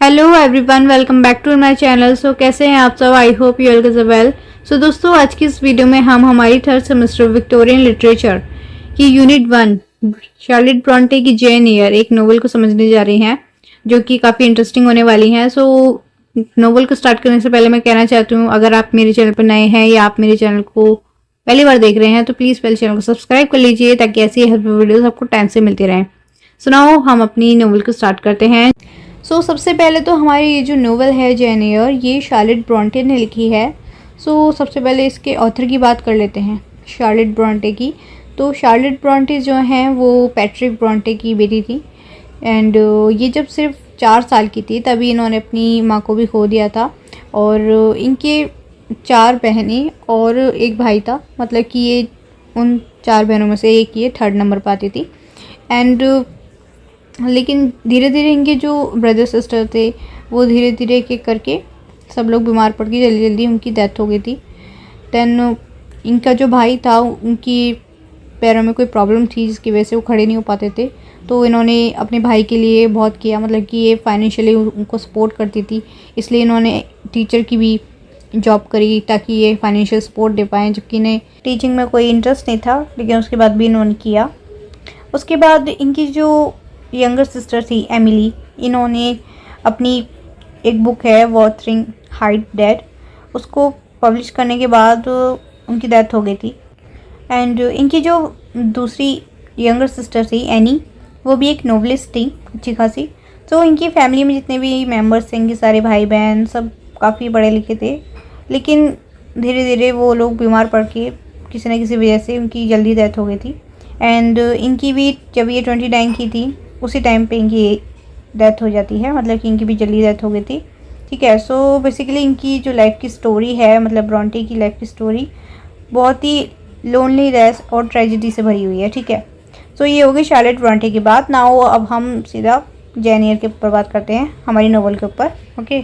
Hello everyone, welcome back to my channel. So कैसे हैं आप सब? I hope you all well. So दोस्तों, आज की इस वीडियो में हम हमारी थर्ड सेमेस्टर विक्टोरियन लिटरेचर की यूनिट 1 शार्लेट ब्रॉन्टे की जेन ईयर एक नोवेल को समझने जा रही हैं, जो कि काफ़ी इंटरेस्टिंग होने वाली हैं। सो नोवेल को स्टार्ट करने से पहले मैं कहना चाहती हूँ, अगर आप मेरे चैनल पर नए हैं या आप मेरे चैनल को पहली बार देख रहे हैं तो प्लीज़ पहले चैनल को सब्सक्राइब कर लीजिए, ताकि ऐसी हेल्पफुल वीडियोस आपको टाइम से मिलती रहें। सुनाओ, हम अपनी नोवेल को स्टार्ट करते हैं। सबसे पहले तो हमारी ये जो नोवेल है जेन एयर, ये शार्लेट ब्रॉन्टे ने लिखी है। सबसे पहले इसके ऑथर की बात कर लेते हैं, शार्लेट ब्रॉन्टे की। तो शार्लेट ब्रॉन्टे जो हैं वो पैट्रिक ब्रॉन्टे की बेटी थी। एंड ये जब सिर्फ 4 साल की थी तभी इन्होंने अपनी माँ को भी खो दिया था। और इनके 4 बहनें और एक भाई था, मतलब कि ये उन 4 बहनों में से एक ये 3rd नंबर पर आती थी। एंड लेकिन धीरे धीरे इनके जो ब्रदर सिस्टर थे वो धीरे धीरे के करके सब लोग बीमार पड़ गए, जल्दी जल्दी उनकी डेथ हो गई थी। देन इनका जो भाई था, उनकी पैरों में कोई प्रॉब्लम थी जिसकी वजह से वो खड़े नहीं हो पाते थे। तो इन्होंने अपने भाई के लिए बहुत किया, मतलब कि ये फाइनेंशियली उनको सपोर्ट करती थी, इसलिए इन्होंने टीचर की भी जॉब करी ताकि ये फाइनेंशियल सपोर्ट दे पाएँ। जबकि इन्हें टीचिंग में कोई इंटरेस्ट नहीं था, लेकिन उसके बाद भी इन्होंने किया। उसके बाद इनकी जो यंगर सिस्टर थी एमिली, इन्होंने अपनी एक बुक है वॉथरिंग हाइट डेड, उसको पब्लिश करने के बाद उनकी डेथ हो गई थी। एंड इनकी जो दूसरी यंगर सिस्टर थी एनी, वो भी एक नोवेलिस्ट थी अच्छी खासी। तो इनकी फैमिली में जितने भी मेंबर्स थे, इनके सारे भाई बहन सब काफ़ी पढ़े लिखे थे, लेकिन धीरे धीरे वो लोग बीमार पड़ के किसी न किसी वजह से उनकी जल्दी डेथ हो गई थी। एंड इनकी भी जब ये 29 की थी उसी टाइम पे इनकी डेथ हो जाती है, मतलब कि इनकी भी जल्दी डेथ हो गई थी। ठीक है। बेसिकली इनकी जो लाइफ की स्टोरी है, मतलब ब्रॉन्टे की लाइफ की स्टोरी बहुत ही लोनलीनेस और ट्रेजिडी से भरी हुई है। ठीक है। ये हो गई शार्लेट ब्रॉन्टे की बात। नाउ अब हम सीधा जेन एयर के ऊपर बात करते हैं, हमारी नोवेल के ऊपर। ओके।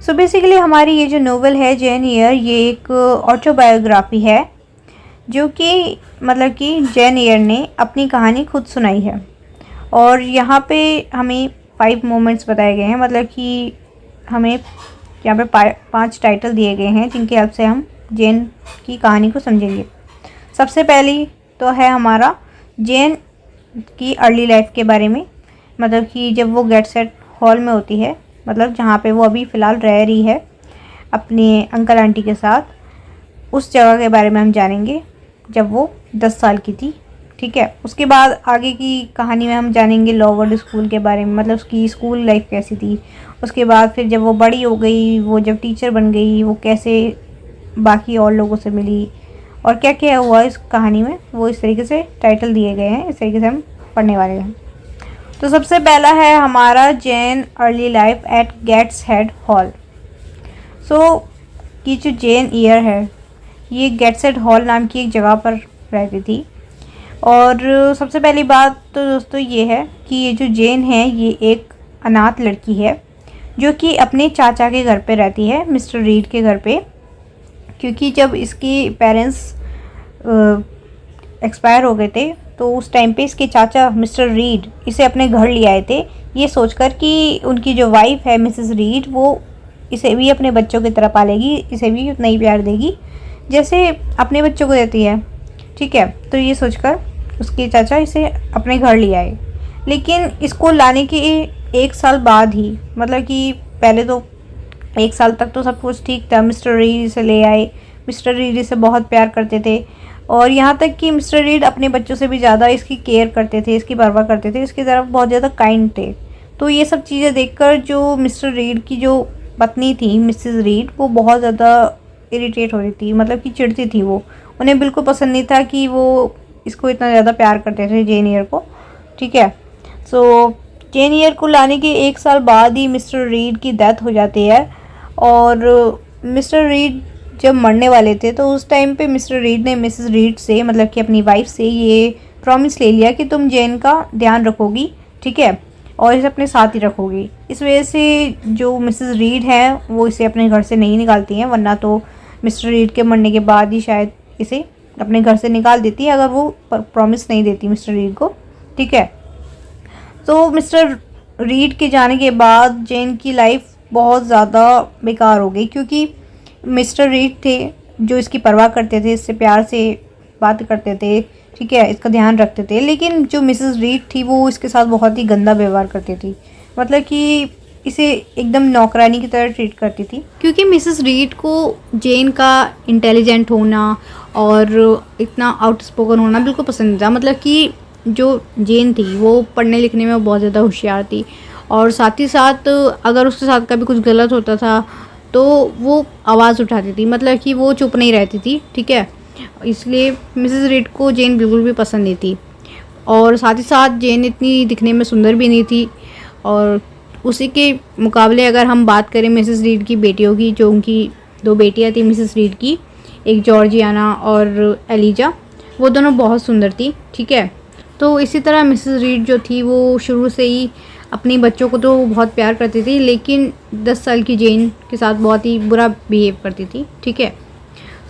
बेसिकली हमारी ये जो नोवेल है जेन एयर, ये एक ऑटोबायोग्राफी है, जो कि मतलब कि जेन एयर ने अपनी कहानी खुद सुनाई है। और यहाँ पे हमें 5 मोमेंट्स बताए गए हैं, मतलब कि हमें यहाँ पे 5 टाइटल दिए गए हैं जिनकी हेल्प से हम जेन की कहानी को समझेंगे। सबसे पहली तो है हमारा जेन की अर्ली लाइफ के बारे में, मतलब कि जब वो गेटसेट हॉल में होती है, मतलब जहाँ पे वो अभी फ़िलहाल रह रही है अपने अंकल आंटी के साथ, उस जगह के बारे में हम जानेंगे जब वो 10 साल की थी। ठीक है। उसके बाद आगे की कहानी में हम जानेंगे लॉवर्ड स्कूल के बारे में, मतलब उसकी स्कूल लाइफ कैसी थी। उसके बाद फिर जब वो बड़ी हो गई, वो जब टीचर बन गई, वो कैसे बाकी और लोगों से मिली और क्या क्या हुआ इस कहानी में, वो इस तरीके से टाइटल दिए गए हैं, इस तरीके से हम पढ़ने वाले हैं। तो सबसे पहला है हमारा Jane early life at Gateshead Hall. ये जो जेन ईयर है, ये गेट्सहेड हॉल नाम की एक जगह पर रहती थी। और सबसे पहली बात तो दोस्तों ये है कि ये जो जेन है, ये एक अनाथ लड़की है जो कि अपने चाचा के घर पे रहती है, मिस्टर रीड के घर पे। क्योंकि जब इसके पेरेंट्स एक्सपायर हो गए थे, तो उस टाइम पे इसके चाचा मिस्टर रीड इसे अपने घर ले आए थे, ये सोचकर कि उनकी जो वाइफ है मिसेस रीड, वो इसे भी अपने बच्चों की तरह पालेगी, इसे भी उतना ही प्यार देगी जैसे अपने बच्चों को देती है। ठीक है। तो ये सोचकर उसके चाचा इसे अपने घर ले आए, लेकिन इसको लाने के 1 साल बाद ही, मतलब कि पहले तो 1 साल तक तो सब कुछ ठीक था, मिस्टर रीड इसे ले आए, मिस्टर रीड इसे बहुत प्यार करते थे, और यहाँ तक कि मिस्टर रीड अपने बच्चों से भी ज़्यादा इसकी केयर करते थे, इसकी परवाह करते थे, इसकी तरफ बहुत ज़्यादा काइंड थे। तो ये सब चीज़ें देखकर जो मिस्टर रीड की जो पत्नी थी मिसेस रीड, वो बहुत ज़्यादा इरिटेट हो रही थी, मतलब कि चिढ़ती थी। वो उन्हें बिल्कुल पसंद नहीं था कि वो इसको इतना ज़्यादा प्यार करते थे, जेन ईयर को। ठीक है। जेन ईयर को लाने के 1 साल बाद ही मिस्टर रीड की डेथ हो जाती है। और मिस्टर रीड जब मरने वाले थे, तो उस टाइम पे मिस्टर रीड ने मिसेस रीड से, मतलब कि अपनी वाइफ से, ये प्रॉमिस ले लिया कि तुम जेन का ध्यान रखोगी। ठीक है। और इसे अपने साथ ही रखोगी। इस वजह से जो मिसेस रीड है वो इसे अपने घर से नहीं निकालती हैं, वरना तो मिस्टर रीड के मरने के बाद ही शायद इसे अपने घर से निकाल देती है, अगर वो प्रॉमिस नहीं देती मिस्टर रीड को। ठीक है। मिस्टर रीड के जाने के बाद जेन की लाइफ बहुत ज़्यादा बेकार हो गई, क्योंकि मिस्टर रीड थे जो इसकी परवाह करते थे, इससे प्यार से बात करते थे, ठीक है, इसका ध्यान रखते थे। लेकिन जो मिसेस रीड थी वो इसके साथ बहुत ही गंदा व्यवहार करती थी, मतलब कि इसे एकदम नौकरानी की तरह ट्रीट करती थी। क्योंकि मिसेस रीड को जेन का इंटेलिजेंट होना और इतना आउटस्पोकन होना बिल्कुल पसंद नहीं था। मतलब कि जो जेन थी वो पढ़ने लिखने में बहुत ज़्यादा होशियार थी, और साथ ही साथ अगर उसके साथ कभी कुछ गलत होता था तो वो आवाज़ उठाती थी, मतलब कि वो चुप नहीं रहती थी, ठीक है। इसलिए मिसेस रीड को जेन बिल्कुल भी पसंद नहीं थी। और साथ ही साथ जेन इतनी दिखने में सुंदर भी नहीं थी। और उसी के मुकाबले अगर हम बात करें मिसेस रीड की बेटियों की, जो उनकी 2 बेटियां थी मिसेस रीड की, एक जॉर्जियाना और एलिजा, वो दोनों बहुत सुंदर थी, ठीक है। तो इसी तरह मिसेस रीड जो थी वो शुरू से ही अपने बच्चों को तो बहुत प्यार करती थी, लेकिन 10 साल की जेन के साथ बहुत ही बुरा बिहेव करती थी, ठीक है।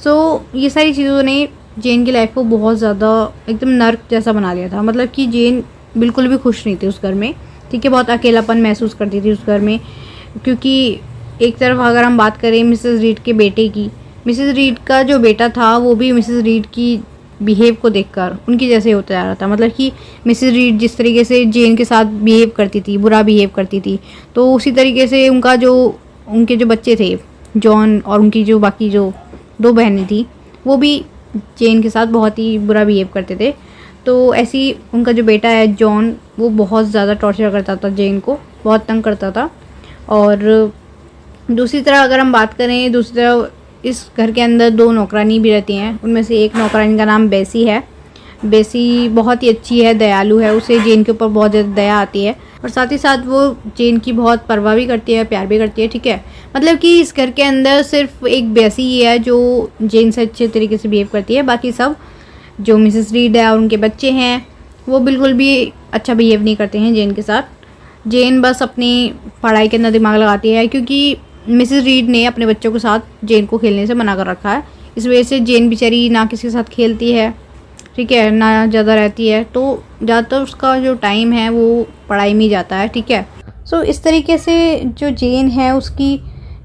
सो ये सारी चीज़ों ने जेन की लाइफ को बहुत ज़्यादा एकदम नर्क जैसा बना दिया था। मतलब कि जेन बिल्कुल भी खुश नहीं थी उस घर में, ठीक है। बहुत अकेलापन महसूस करती थी उस घर में, क्योंकि एक तरफ अगर हम बात करें मिसेस रीड के बेटे की, मिसेस रीड का जो बेटा था वो भी मिसेस रीड की बिहेव को देखकर उनकी जैसे होता जा रहा था। मतलब कि मिसेस रीड जिस तरीके से जेन के साथ बिहेव करती थी, बुरा बिहेव करती थी, तो उसी तरीके से उनके जो बच्चे थे जॉन और उनकी जो बाकी जो 2 बहनें थी वो भी जेन के साथ बहुत ही बुरा बिहेव करते थे। तो ऐसी उनका जो बेटा है जॉन, वो बहुत ज़्यादा टॉर्चर करता था जेन को, बहुत तंग करता था। और दूसरी तरह अगर हम बात करें, दूसरी तरफ इस घर के अंदर 2 नौकरानी भी रहती हैं। उनमें से एक नौकरानी का नाम बेसी है। बेसी बहुत ही अच्छी है, दयालु है, उसे जेन के ऊपर बहुत ज़्यादा दया आती है, और साथ ही साथ वो जेन की बहुत परवाह भी करती है, प्यार भी करती है, ठीक है। मतलब कि इस घर के अंदर सिर्फ एक बेसी ही है जो जेन से अच्छे तरीके से बिहेव करती है। बाकी सब जो मिसेस रीड है और उनके बच्चे हैं वो बिल्कुल भी अच्छा बिहेव नहीं करते हैं जेन के साथ। जेन बस अपनी पढ़ाई के अंदर दिमाग लगाती है, क्योंकि मिसेस रीड ने अपने बच्चों के साथ जेन को खेलने से मना कर रखा है। इस वजह से जेन बेचारी ना किसी के साथ खेलती है, ठीक है, ना ज़्यादा रहती है, तो ज़्यादातर उसका जो टाइम है वो पढ़ाई में ही जाता है, ठीक है। सो इस तरीके से जो जेन है उसकी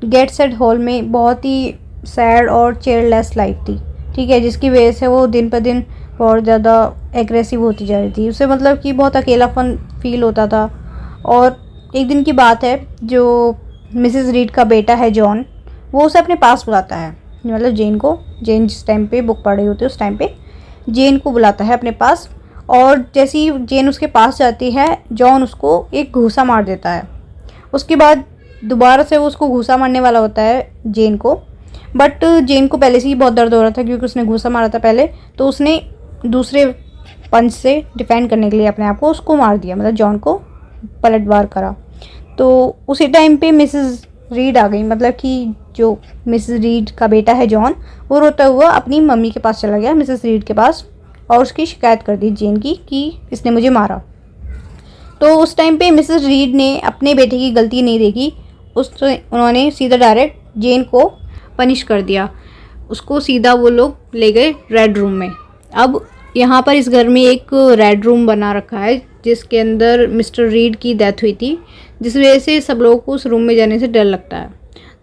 गेट सेट हॉल में बहुत ही सैड और चेयरलेस लाइफ थी, ठीक है, जिसकी वजह से वो दिन पर दिन बहुत ज़्यादा एग्रेसिव होती जा रही थी। उसे मतलब कि बहुत अकेलापन फील होता था। और एक दिन की बात है, जो मिसेस रीड का बेटा है जॉन, वो उसे अपने पास बुलाता है, मतलब जेन जिस टाइम पे बुक पढ़ रही होती है उस टाइम पे जेन को बुलाता है अपने पास। और जैसे ही जेन उसके पास जाती है, जॉन उसको एक घूंसा मार देता है। उसके बाद दोबारा से वो उसको घूंसा मारने वाला होता है जेन को, बट जेन को पहले से ही बहुत दर्द हो रहा था क्योंकि उसने घूंसा मारा था पहले, तो उसने दूसरे पंच से डिफेंड करने के लिए अपने आप को उसको मार दिया, मतलब जॉन को पलटवार करा। तो उसी टाइम पे मिसेस रीड आ गई, मतलब कि जो मिसेस रीड का बेटा है जॉन, वो रोता हुआ अपनी मम्मी के पास चला गया, मिसेस रीड के पास, और उसकी शिकायत कर दी जेन की कि इसने मुझे मारा। तो उस टाइम पे मिसेस रीड ने अपने बेटे की गलती नहीं देखी, उन्होंने सीधा डायरेक्ट जेन को पनिश कर दिया। उसको सीधा वो लोग ले गए रेड रूम में। अब यहाँ पर इस घर में एक रेड रूम बना रखा है जिसके अंदर मिस्टर रीड की डेथ हुई थी, जिस वजह से सब लोगों को उस रूम में जाने से डर लगता है।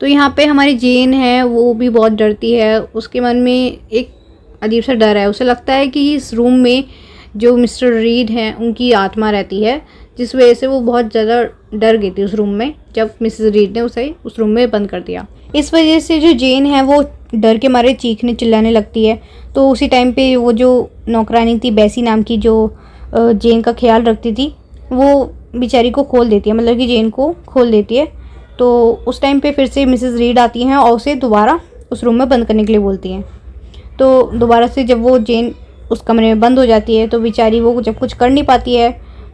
तो यहाँ पे हमारी जेन है वो भी बहुत डरती है, उसके मन में एक अजीब सा डर है। उसे लगता है कि इस रूम में जो मिस्टर रीड हैं उनकी आत्मा रहती है, जिस वजह से वो बहुत ज़्यादा डर गई थी उस रूम में जब मिसेस रीड ने उसे उस रूम में बंद कर दिया। इस वजह से जो जेन है वो डर के मारे चीखने चिल्लाने लगती है। तो उसी टाइम पे वो जो नौकरानी थी बेसी नाम की, जो जेन का ख्याल रखती थी, वो बेचारी को खोल देती है, मतलब कि जेन को खोल देती है। तो उस टाइम पे फिर से मिसेस रीड आती हैं और उसे दोबारा उस रूम में बंद करने के लिए बोलती हैं। तो दोबारा से जब वो जेन उस कमरे में बंद हो जाती है तो बेचारी वो जब कुछ कर नहीं पाती है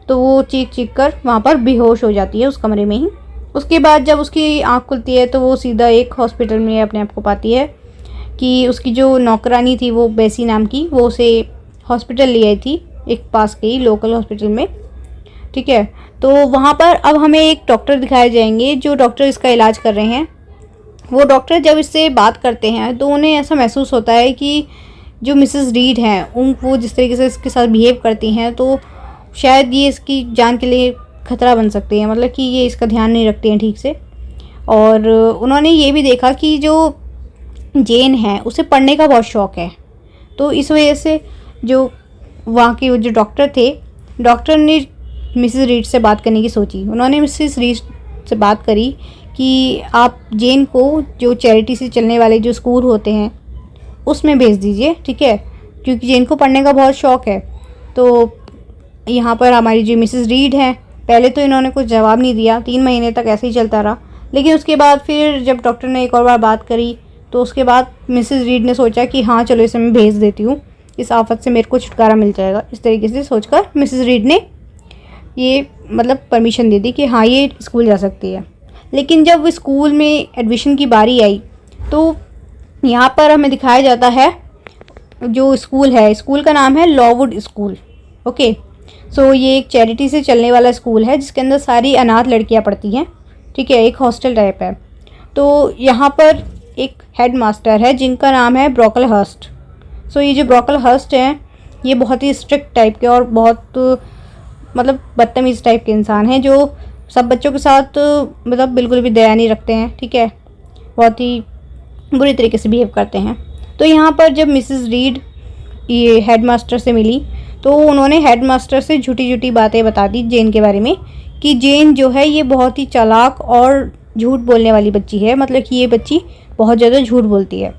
तो वो चीख चीख कर वहाँ पर बेहोश हो जाती है उस कमरे में ही। उसके बाद जब उसकी आँख खुलती है तो वो सीधा एक हॉस्पिटल में अपने आप को पाती है कि उसकी जो नौकरानी थी वो बेसी नाम की, वो उसे हॉस्पिटल ले आई थी, एक पास के ही लोकल हॉस्पिटल में, ठीक है। तो वहाँ पर अब हमें एक डॉक्टर दिखाए जाएंगे जो डॉक्टर इसका इलाज कर रहे हैं। वो डॉक्टर जब इससे बात करते हैं तो उन्हें ऐसा महसूस होता है कि जो मिसेस रीड हैं वो जिस तरीके से इसके साथ बिहेव करती हैं तो शायद ये इसकी जान के लिए खतरा बन सकती हैं, मतलब कि ये इसका ध्यान नहीं रखती हैं ठीक से। और उन्होंने ये भी देखा कि जो जेन है उसे पढ़ने का बहुत शौक़ है, तो इस वजह से जो वहाँ के जो डॉक्टर थे, डॉक्टर ने मिसेस रीड से बात करने की सोची। उन्होंने मिसेस रीड से बात करी कि आप जेन को जो चैरिटी से चलने वाले जो स्कूल होते हैं उसमें भेज दीजिए, ठीक है, क्योंकि जेन को पढ़ने का बहुत शौक़ है। तो यहाँ पर हमारी जो मिसेस रीड हैं, पहले तो इन्होंने कुछ जवाब नहीं दिया, 3 महीने तक ऐसे ही चलता रहा। लेकिन उसके बाद फिर जब डॉक्टर ने एक और बार बात करी तो उसके बाद मिसेस रीड ने सोचा कि हाँ चलो इसे मैं भेज देती हूँ, इस आफत से मेरे को छुटकारा मिल जाएगा। इस तरीके से सोचकर मिसेस रीड ने ये मतलब परमिशन दे दी कि हाँ ये स्कूल जा सकती है। लेकिन जब स्कूल में एडमिशन की बारी आई तो यहाँ पर हमें दिखाया जाता है जो स्कूल है, स्कूल का नाम है लॉवुड स्कूल। ओके, सो ये एक चैरिटी से चलने वाला स्कूल है जिसके अंदर सारी अनाथ लड़कियाँ पढ़ती हैं, ठीक है, एक हॉस्टल टाइप है। तो यहाँ पर एक हेड मास्टर है जिनका नाम है ब्रोकलहर्स्ट। सो ये जो ब्रोकलहर्स्ट हैं ये बहुत ही स्ट्रिक्ट टाइप के और बहुत मतलब बदतमीज़ टाइप के इंसान हैं, जो सब बच्चों के साथ मतलब बिल्कुल भी दया नहीं रखते हैं, ठीक है, बहुत ही बुरी तरीके से बिहेव करते हैं। तो यहाँ पर जब मिसेस रीड ये हेड मास्टर से मिली तो उन्होंने हेड मास्टर से झूठी झूठी बातें बता दी जेन के बारे में, कि जेन जो है ये बहुत ही चालाक और झूठ बोलने वाली बच्ची है, मतलब कि ये बच्ची बहुत ज़्यादा झूठ बोलती है।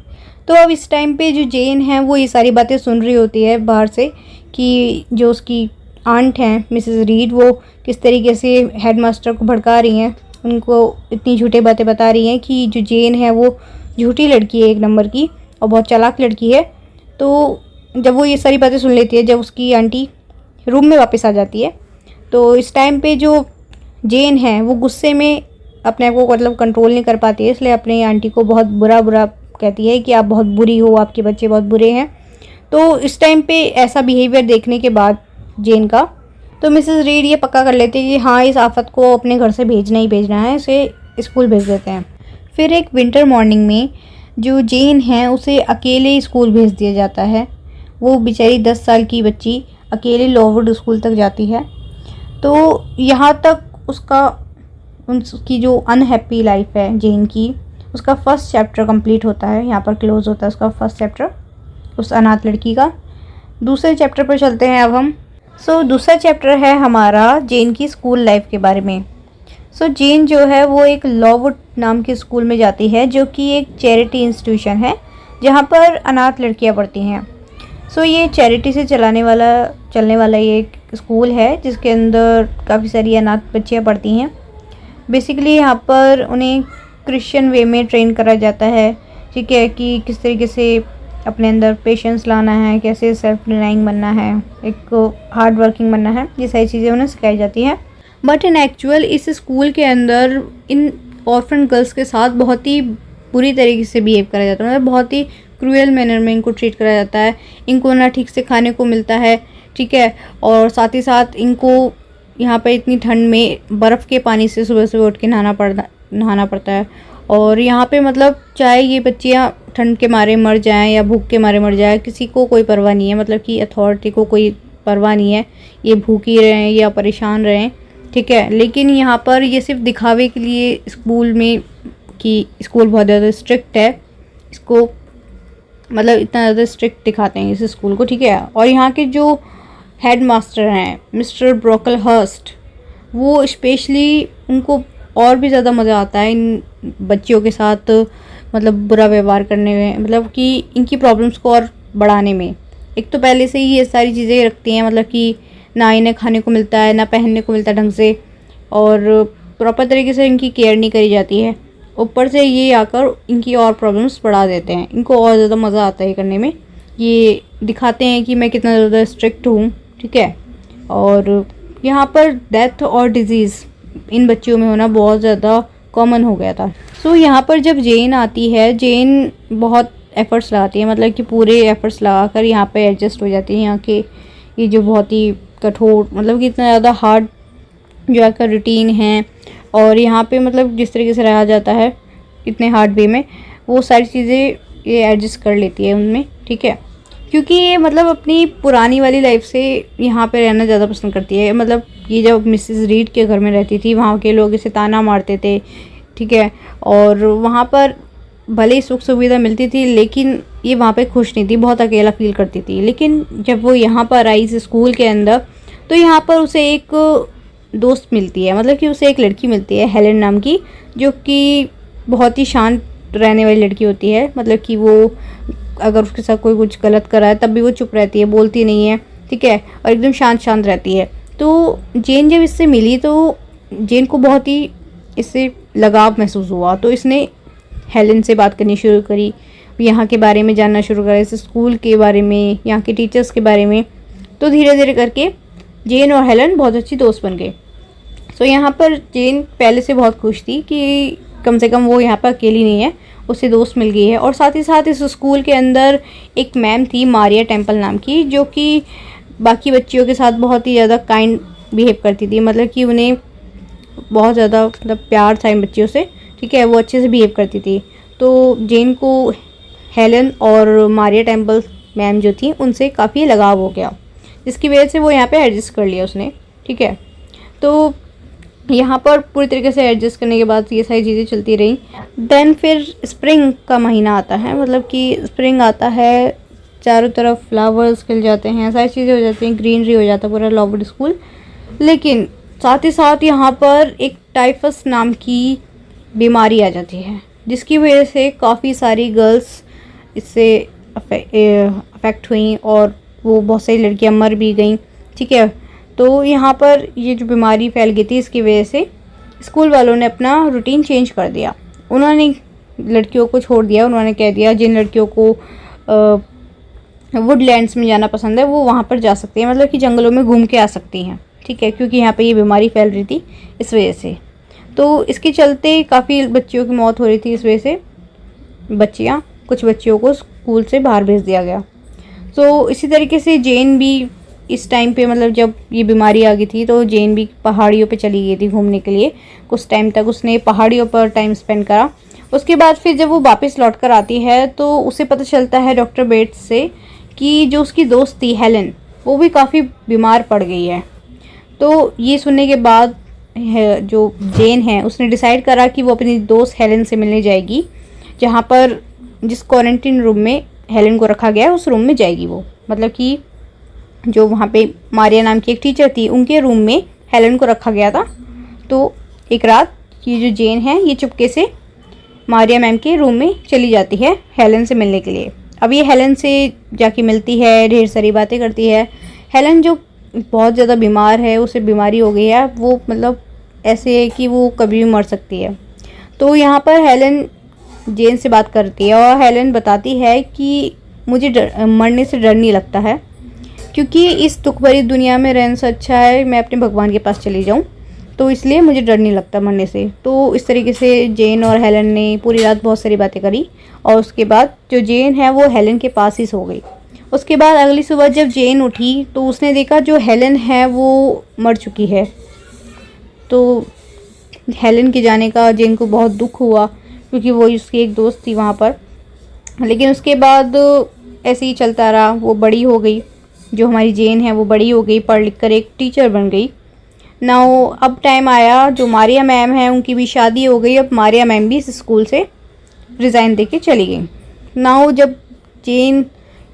तो अब इस टाइम पे जो जेन है वो ये सारी बातें सुन रही होती है बाहर से कि जो उसकी आंट हैं मिसेस रीड वो किस तरीके से हेड मास्टर को भड़का रही हैं, उनको इतनी झूठी बातें बता रही हैं कि जो जेन है वो झूठी लड़की है एक नंबर की और बहुत चालाक लड़की है। तो जब वो ये सारी बातें सुन लेती है, जब उसकी आंटी रूम में वापस आ जाती है तो इस टाइम पे जो जेन है वो गुस्से में अपने आप को मतलब कंट्रोल नहीं कर पाती है, इसलिए अपनी आंटी को बहुत बुरा कहती है कि आप बहुत बुरी हो, आपके बच्चे बहुत बुरे हैं। तो इस टाइम पे ऐसा बिहेवियर देखने के बाद जेन का, तो मिसेस रीड ये पक्का कर लेती है कि हाँ इस आफत को अपने घर से भेजना ही भेजना है, इसे स्कूल भेज देते हैं। फिर एक विंटर मॉर्निंग में जो जेन है उसे अकेले स्कूल भेज दिया जाता है। वो बेचारी 10 साल की बच्ची अकेले लॉवुड स्कूल तक जाती है। तो यहाँ तक उसकी जो अनहैप्पी लाइफ है जेन की, उसका फर्स्ट चैप्टर कंप्लीट होता है, यहाँ पर क्लोज होता है उसका फर्स्ट चैप्टर उस अनाथ लड़की का। दूसरे चैप्टर पर चलते हैं अब हम। दूसरा चैप्टर है हमारा जेन की स्कूल लाइफ के बारे में। जेन जो है वो एक लॉवुड नाम के स्कूल में जाती है जो कि एक चैरिटी इंस्टीट्यूशन है जहाँ पर अनाथ लड़कियाँ पढ़ती हैं। ये चैरिटी से चलने वाला ये एक स्कूल है जिसके अंदर काफ़ी सारी अनाथ बच्चियाँ पढ़ती हैं। बेसिकली यहाँ पर उन्हें क्रिश्चियन वे में ट्रेन करा जाता है, ठीक है, कि किस तरीके से अपने अंदर पेशेंस लाना है, कैसे सेल्फ डिनाइंग बनना है, एक हार्ड वर्किंग बनना है, ये सारी चीज़ें उन्हें सिखाई जाती हैं। बट इन एक्चुअल इस स्कूल के अंदर इन ऑर्फन गर्ल्स के साथ बहुत ही बुरी तरीके से बिहेव करा जाता है, मतलब बहुत ही क्रूअल मैनर में इनको ट्रीट करा जाता है। इनको ना ठीक से खाने को मिलता है, ठीक है, और साथ ही साथ इनको यहाँ पर इतनी ठंड में बर्फ़ के पानी से सुबह सुबह उठ के नहाना पड़ता है। और यहाँ पे मतलब चाहे ये बच्चियाँ ठंड के मारे मर जाएं या भूख के मारे मर जाएं, किसी को कोई परवाह नहीं है, मतलब कि अथॉरिटी को कोई परवाह नहीं है, ये भूखी रहें या परेशान रहें, ठीक है। लेकिन यहाँ पर ये सिर्फ दिखावे के लिए स्कूल में कि स्कूल बहुत ज़्यादा स्ट्रिक्ट है, इसको मतलब इतना ज़्यादा स्ट्रिक्ट दिखाते हैं इस स्कूल को, ठीक है। और यहाँ के जो हेड मास्टर हैं मिस्टर ब्रोकलहर्स्ट, वो स्पेशली उनको और भी ज़्यादा मज़ा आता है इन बच्चियों के साथ मतलब बुरा व्यवहार करने में, मतलब कि इनकी प्रॉब्लम्स को और बढ़ाने में। एक तो पहले से ही ये सारी चीज़ें रखती हैं, मतलब कि ना इन्हें खाने को मिलता है, ना पहनने को मिलता है ढंग से, और प्रॉपर तरीके से इनकी केयर नहीं करी जाती है। ऊपर से ये आकर इनकी और प्रॉब्लम्स बढ़ा देते हैं, इनको और ज़्यादा मज़ा आता है करने में। ये दिखाते हैं कि मैं कितना ज़्यादा स्ट्रिक्ट हूँ, ठीक है। और यहाँ पर डेथ और डिजीज़ इन बच्चियों में होना बहुत ज़्यादा कॉमन हो गया था। यहाँ पर जब जेन आती है, जेन बहुत एफ़र्ट्स लगाती है, मतलब कि पूरे एफ़र्ट्स लगाकर यहाँ पे एडजस्ट हो जाती है। यहाँ के ये जो बहुत ही कठोर, मतलब कि इतना ज़्यादा हार्ड जो है का रूटीन है, और यहाँ पे मतलब जिस तरीके से रहा जाता है इतने हार्ड वे में, वो सारी चीज़ें ये एडजस्ट कर लेती है उनमें, ठीक है। क्योंकि ये मतलब अपनी पुरानी वाली लाइफ से यहाँ पे रहना ज़्यादा पसंद करती है, मतलब ये जब मिसेस रीड के घर में रहती थी, वहाँ के लोग इसे ताना मारते थे, ठीक है। और वहाँ पर भले ही सुख सुविधा मिलती थी, लेकिन ये वहाँ पे खुश नहीं थी, बहुत अकेला फील करती थी। लेकिन जब वो यहाँ पर आई इस स्कूल के अंदर, तो यहाँ पर उसे एक दोस्त मिलती है, मतलब कि उसे एक लड़की मिलती है हेलेन नाम की, जो कि बहुत ही शांत रहने वाली लड़की होती है। मतलब कि वो अगर उसके साथ कोई कुछ गलत करा है तब भी वो चुप रहती है, बोलती नहीं है, ठीक है, और एकदम शांत शांत रहती है। तो जेन जब इससे मिली तो जेन को बहुत ही इससे लगाव महसूस हुआ, तो इसने हेलेन से बात करनी शुरू करी, यहाँ के बारे में जानना शुरू करा, इस स्कूल के बारे में, यहाँ के टीचर्स के बारे में। तो धीरे धीरे करके जेन और हेलेन बहुत अच्छी दोस्त बन गए। तो यहाँ पर जेन पहले से बहुत खुश थी कि कम से कम वो यहाँ पर अकेली नहीं है, उसे दोस्त मिल गई है। और साथ ही साथ इस स्कूल के अंदर एक मैम थी मारिया टेम्पल नाम की, जो कि बाकी बच्चियों के साथ बहुत ही ज़्यादा काइंड बिहेव करती थी, मतलब कि उन्हें बहुत ज़्यादा मतलब प्यार था इन बच्चियों से, ठीक है, वो अच्छे से बिहेव करती थी। तो जेन को हेलेन और मारिया टेम्पल मैम जो थी उनसे काफ़ी लगाव हो गया, जिसकी वजह से वो यहाँ पे एडजस्ट कर लिया उसने, ठीक है। तो यहाँ पर पूरी तरीके से एडजस्ट करने के बाद ये सारी चीज़ें चलती रहीं। देन फिर स्प्रिंग का महीना आता है, मतलब कि स्प्रिंग आता है, चारों तरफ फ्लावर्स खिल जाते हैं, सारी चीज़ें हो जाती हैं, ग्रीनरी हो जाता है पूरा लॉववुड स्कूल। लेकिन साथ ही साथ यहाँ पर एक टाइफस नाम की बीमारी आ जाती है, जिसकी वजह से काफ़ी सारी गर्ल्स इससे अफेक्ट हुई और वो बहुत सारी लड़कियां मर भी गईं, ठीक है। तो यहाँ पर ये जो बीमारी फैल गई थी, इसकी वजह से स्कूल वालों ने अपना रूटीन चेंज कर दिया। उन्होंने लड़कियों को छोड़ दिया, उन्होंने कह दिया जिन लड़कियों को वुडलैंड्स में जाना पसंद है वो वहाँ पर जा सकती हैं, मतलब कि जंगलों में घूम के आ सकती हैं, ठीक है, क्योंकि यहाँ पे ये बीमारी फैल रही थी इस वजह से। तो इसके चलते काफ़ी बच्चियों की मौत हो रही थी, इस वजह से कुछ बच्चियों को स्कूल से बाहर भेज दिया गया। तो इसी तरीके से जेन भी इस टाइम पे, मतलब जब ये बीमारी आ गई थी, तो जेन भी पहाड़ियों पे चली गई थी घूमने के लिए। कुछ टाइम तक उसने पहाड़ियों पर टाइम स्पेंड करा। उसके बाद फिर जब वो वापस लौट कर आती है तो उसे पता चलता है डॉक्टर बेट्स से कि जो उसकी दोस्त थी हेलेन, वो भी काफ़ी बीमार पड़ गई है। तो ये सुनने के बाद जो जेन है उसने डिसाइड करा कि वो अपनी दोस्त हेलेन से मिलने जाएगी, जहाँ पर जिस क्वारंटीन रूम में हेलेन को रखा गया है उस रूम में जाएगी वो। मतलब कि जो वहाँ पे मारिया नाम की एक टीचर थी, उनके रूम में हेलेन को रखा गया था। तो एक रात ये जो जेन है ये चुपके से मारिया मैम के रूम में चली जाती है हेलेन से मिलने के लिए। अब ये हेलेन से जाके मिलती है, ढेर सारी बातें करती है। हेलेन जो बहुत ज़्यादा बीमार है, उसे बीमारी हो गई है, वो मतलब ऐसे है कि वो कभी भी मर सकती है। तो यहाँ पर हेलेन जेन से बात करती है और हेलेन बताती है कि मुझे मरने से डर नहीं लगता है, क्योंकि इस दुख भरी दुनिया में रहने से अच्छा है मैं अपने भगवान के पास चली जाऊँ, तो इसलिए मुझे डर नहीं लगता मरने से। तो इस तरीके से जेन और हेलेन ने पूरी रात बहुत सारी बातें करी और उसके बाद जो जेन है वो हेलेन के पास ही सो गई। उसके बाद अगली सुबह जब जेन उठी तो उसने देखा जो हेलेन है वो मर चुकी है। तो हेलेन के जाने का जेन को बहुत दुख हुआ, क्योंकि वो उसकी एक दोस्त थी वहाँ पर। लेकिन उसके बाद ऐसे ही चलता रहा, वो बड़ी हो गई, जो हमारी जेन है वो बड़ी हो गई, पढ़ लिख कर एक टीचर बन गई। नाउ अब टाइम आया, जो मारिया मैम है उनकी भी शादी हो गई। अब मारिया मैम भी इस स्कूल से रिज़ाइन दे के चली गई। नाउ जब जेन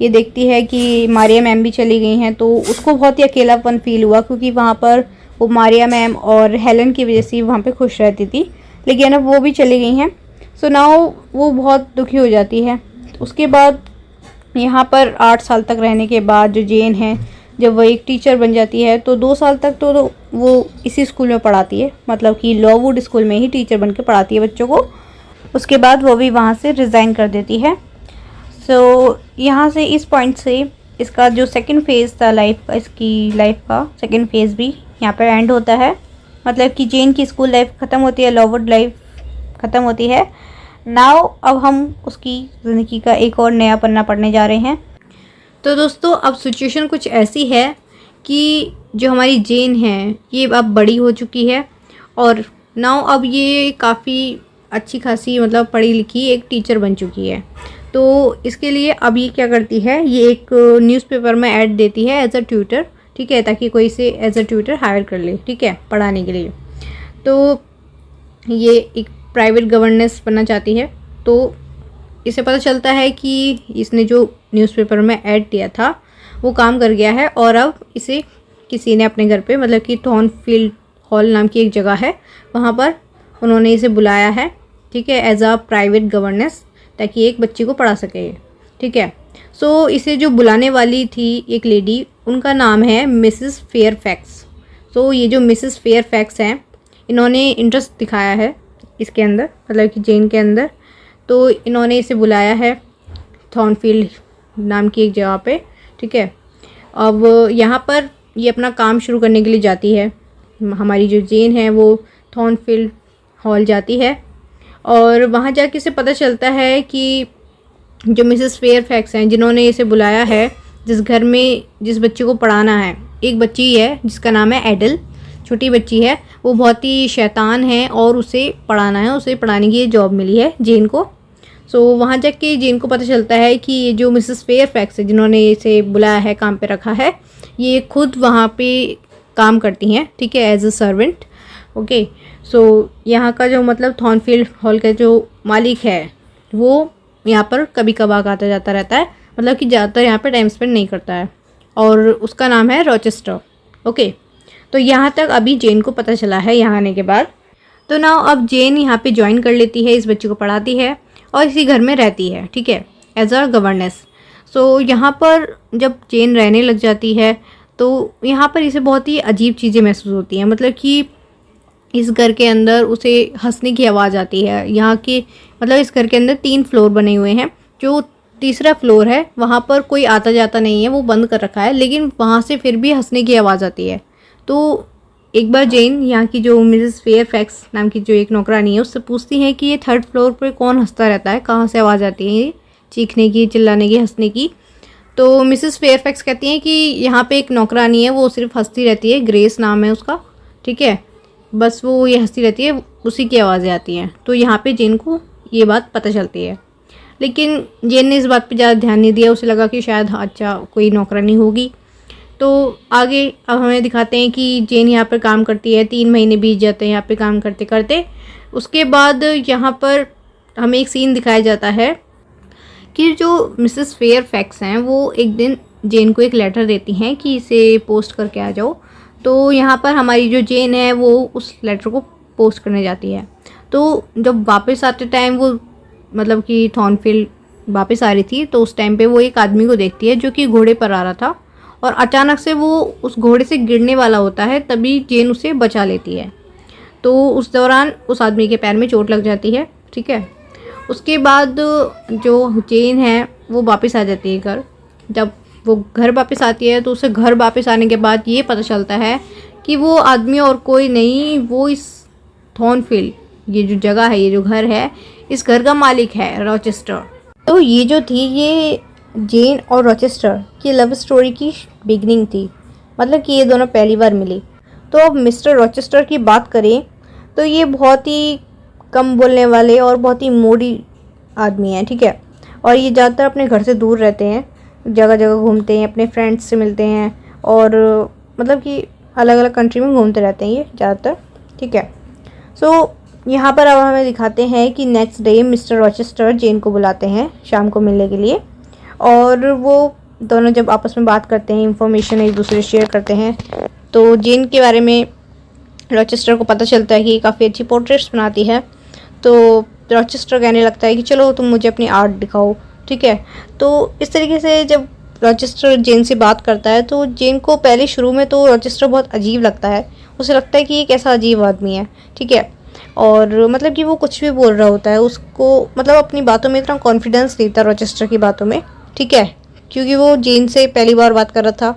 ये देखती है कि मारिया मैम भी चली गई हैं तो उसको बहुत ही अकेलापन फील हुआ, क्योंकि वहाँ पर वो मारिया मैम और हेलेन की वजह से वहाँ पे खुश रहती थी, लेकिन अब वो भी चली गई हैं। सो नाउ वो बहुत दुखी हो जाती है। उसके बाद यहाँ पर 8 साल तक रहने के बाद जो जेन है, जब वो एक टीचर बन जाती है तो 2 साल तक तो वो इसी स्कूल में पढ़ाती है, मतलब कि लॉववुड स्कूल में ही टीचर बन के पढ़ाती है बच्चों को। उसके बाद वो भी वहाँ से रिज़ाइन कर देती है। सो यहाँ से इस पॉइंट से इसका जो सेकंड फेज़ था इसकी लाइफ का सेकंड फेज़ भी यहाँ पर एंड होता है। मतलब कि जेन की स्कूल लाइफ ख़त्म होती है, लॉववुड लाइफ ख़त्म होती है। नाउ अब हम उसकी ज़िंदगी का एक और नया पन्ना पढ़ने जा रहे हैं। तो दोस्तों अब सिचुएशन कुछ ऐसी है कि जो हमारी जेन है ये अब बड़ी हो चुकी है और नाउ अब ये काफ़ी अच्छी खासी मतलब पढ़ी लिखी एक टीचर बन चुकी है। तो इसके लिए अब ये क्या करती है, ये एक न्यूज़पेपर में ऐड देती है एज अ ट्यूटर, ठीक है, ताकि कोई इसे एज अ ट्यूटर हायर कर ले, ठीक है, पढ़ाने के लिए। तो ये एक प्राइवेट गवर्नेंस बनना चाहती है। तो इसे पता चलता है कि इसने जो न्यूज़पेपर में ऐड दिया था वो काम कर गया है, और अब इसे किसी ने अपने घर पे, मतलब कि थॉर्नफील्ड हॉल नाम की एक जगह है, वहाँ पर उन्होंने इसे बुलाया है, ठीक है, एज अ प्राइवेट गवर्नेंस, ताकि एक बच्ची को पढ़ा सके, ठीक है। सो इसे जो बुलाने वाली थी एक लेडी, उनका नाम है मिसेस फेयरफैक्स। सो ये जो मिसेस फेयरफैक्स हैं, इन्होंने इंटरेस्ट दिखाया है इसके अंदर, मतलब कि जेन के अंदर। तो इन्होंने इसे बुलाया है थॉर्नफील्ड नाम की एक जगह पे, ठीक है। अब यहाँ पर ये अपना काम शुरू करने के लिए जाती है। हमारी जो जेन है वो थॉर्नफील्ड हॉल जाती है, और वहाँ जाके इसे पता चलता है कि जो मिसेस फेयरफैक्स हैं, जिन्होंने इसे बुलाया है, जिस घर में जिस बच्चे को पढ़ाना है, एक बच्ची है जिसका नाम है एडल, छोटी बच्ची है, वो बहुत ही शैतान है और उसे पढ़ाना है, उसे पढ़ाने की ये जॉब मिली है जेन को। सो वहाँ जाके जेन को पता चलता है कि ये जो मिसेस फेयरफैक्स है, जिन्होंने इसे बुलाया है, काम पे रखा है, ये खुद वहाँ पे काम करती हैं, ठीक है, एज अ सर्वेंट। ओके, सो यहाँ का जो मतलब थॉर्नफील्ड हॉल का जो मालिक है वो यहाँ पर कभी कभार आता जाता रहता है, मतलब कि ज़्यादातर यहाँ पे टाइम स्पेंड नहीं करता है, और उसका नाम है रॉचेस्टर। ओके, तो यहाँ तक अभी जेन को पता चला है यहाँ आने के बाद। तो ना अब जेन यहाँ पे ज्वाइन कर लेती है, इस बच्चे को पढ़ाती है और इसी घर में रहती है, ठीक है, एज अ गवर्नेंस। सो यहाँ पर जब जेन रहने लग जाती है तो यहाँ पर इसे बहुत ही अजीब चीज़ें महसूस होती हैं, मतलब कि इस घर के अंदर उसे हंसने की आवाज़ आती है। यहाँ के मतलब इस घर के अंदर 3 फ्लोर बने हुए हैं, जो तीसरा फ्लोर है वहाँ पर कोई आता जाता नहीं है, वो बंद कर रखा है, लेकिन वहाँ से फिर भी हंसने की आवाज़ आती है। तो एक बार जेन यहाँ की जो मिसेस फेयरफैक्स नाम की जो एक नौकरानी है उससे पूछती है कि ये 3rd फ्लोर पर कौन हंसता रहता है, कहाँ से आवाज़ आती है ये चीखने की, चिल्लाने की, हंसने की। तो मिसेस फेयरफैक्स कहती हैं कि यहाँ पे एक नौकरानी है, वो सिर्फ हंसती रहती है, ग्रेस नाम है उसका, ठीक है, बस वो ये हंसती रहती है, उसी की आवाज़ें आती हैं। तो यहाँ पे जेन को ये बात पता चलती है, लेकिन जेन ने इस बात पे ज़्यादा ध्यान नहीं दिया, उसे लगा कि शायद अच्छा कोई नौकरानी होगी। तो आगे अब हमें दिखाते हैं कि जेन यहाँ पर काम करती है, 3 महीने बीत जाते हैं यहाँ पे काम करते करते। उसके बाद यहाँ पर हमें एक सीन दिखाया जाता है कि जो मिसेस फेयरफैक्स हैं वो एक दिन जेन को एक लेटर देती हैं कि इसे पोस्ट करके आ जाओ। तो यहाँ पर हमारी जो जेन है वो उस लेटर को पोस्ट करने जाती है। तो जब वापस आते टाइम वो मतलब कि थॉर्नफील्ड वापस आ रही थी, तो उस टाइम पे वो एक आदमी को देखती है जो कि घोड़े पर आ रहा था, और अचानक से वो उस घोड़े से गिरने वाला होता है, तभी जेन उसे बचा लेती है। तो उस दौरान उस आदमी के पैर में चोट लग जाती है, ठीक है। उसके बाद जो जेन है वो वापस आ जाती है घर। जब वो घर वापस आती है तो उसे घर वापस आने के बाद ये पता चलता है कि वो आदमी और कोई नहीं, वो इस थॉर्नफील्ड, ये जो जगह है, ये जो घर है, इस घर का मालिक है रॉचेस्टर। तो ये जो थी ये जेन और रॉचेस्टर की लव स्टोरी की बिगनिंग थी, मतलब कि ये दोनों पहली बार मिली। तो अब मिस्टर रॉचेस्टर की बात करें तो ये बहुत ही कम बोलने वाले और बहुत ही मूडी आदमी हैं, ठीक है, और ये ज़्यादातर अपने घर से दूर रहते हैं, जगह जगह घूमते हैं, अपने फ्रेंड्स से मिलते हैं, और मतलब कि अलग अलग कंट्री में घूमते रहते हैं ये ज़्यादातर, ठीक है। सो यहाँ पर अब हमें दिखाते हैं कि नेक्स्ट डे मिस्टर रॉचेस्टर जेन को बुलाते हैं शाम को मिलने के लिए, और वो दोनों जब आपस में बात करते हैं, इंफॉर्मेशन एक दूसरे शेयर करते हैं, तो जेन के बारे में रॉचेस्टर को पता चलता है कि काफ़ी अच्छी पोर्ट्रेट्स बनाती है। तो रॉचेस्टर कहने लगता है कि चलो तुम मुझे अपनी आर्ट दिखाओ, ठीक है। तो इस तरीके से जब रॉचेस्टर जेन से बात करता है तो जेन को पहले शुरू में तो रॉचेस्टर बहुत अजीब लगता है, उसे लगता है कि ये कैसा अजीब आदमी है, ठीक है, और मतलब कि वो कुछ भी बोल रहा होता है, उसको मतलब अपनी बातों में इतना कॉन्फिडेंस नहीं था रॉचेस्टर की बातों में, ठीक है, क्योंकि वो जेन से पहली बार बात कर रहा था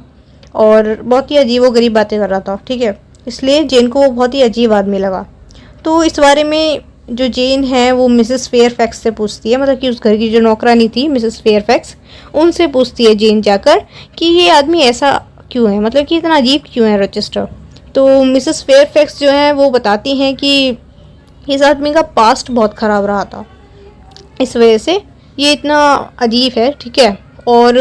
और बहुत ही अजीब व गरीब बातें कर रहा था, ठीक है, इसलिए जेन को वो बहुत ही अजीब आदमी लगा। तो इस बारे में जो जेन है वो मिसेस फेयरफैक्स से पूछती है, मतलब कि उस घर की जो नौकरानी थी मिसेस फेयरफैक्स, उनसे पूछती है जेन जाकर कि ये आदमी ऐसा क्यों है, मतलब कि इतना अजीब क्यों है रॉचेस्टर। तो मिसेस फेयरफैक्स जो है वो बताती हैं कि इस आदमी का पास्ट बहुत ख़राब रहा था, इस वजह से ये इतना अजीब है, ठीक है, और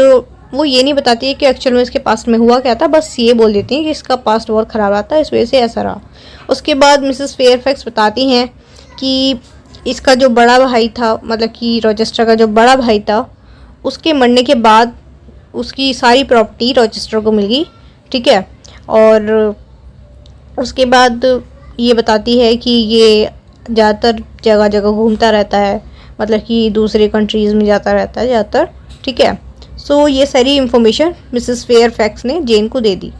वो ये नहीं बताती है कि एक्चुअल में इसके पास्ट में हुआ क्या था, बस ये बोल देती हैं कि इसका पास्ट बहुत ख़राब रहा था, इस वजह से ऐसा रहा। उसके बाद मिसेस फेयरफैक्स बताती हैं कि इसका जो बड़ा भाई था, मतलब कि रॉचेस्टर का जो बड़ा भाई था, उसके मरने के बाद उसकी सारी प्रॉपर्टी रॉचेस्टर को मिल गई, ठीक है। और उसके बाद ये बताती है कि ये ज़्यादातर जगह जगह घूमता रहता है, मतलब कि दूसरे कंट्रीज़ में जाता रहता है ज़्यादातर, ठीक है। सो ये सारी इन्फॉर्मेशन मिसेस फेयरफैक्स ने जेन को दे दी।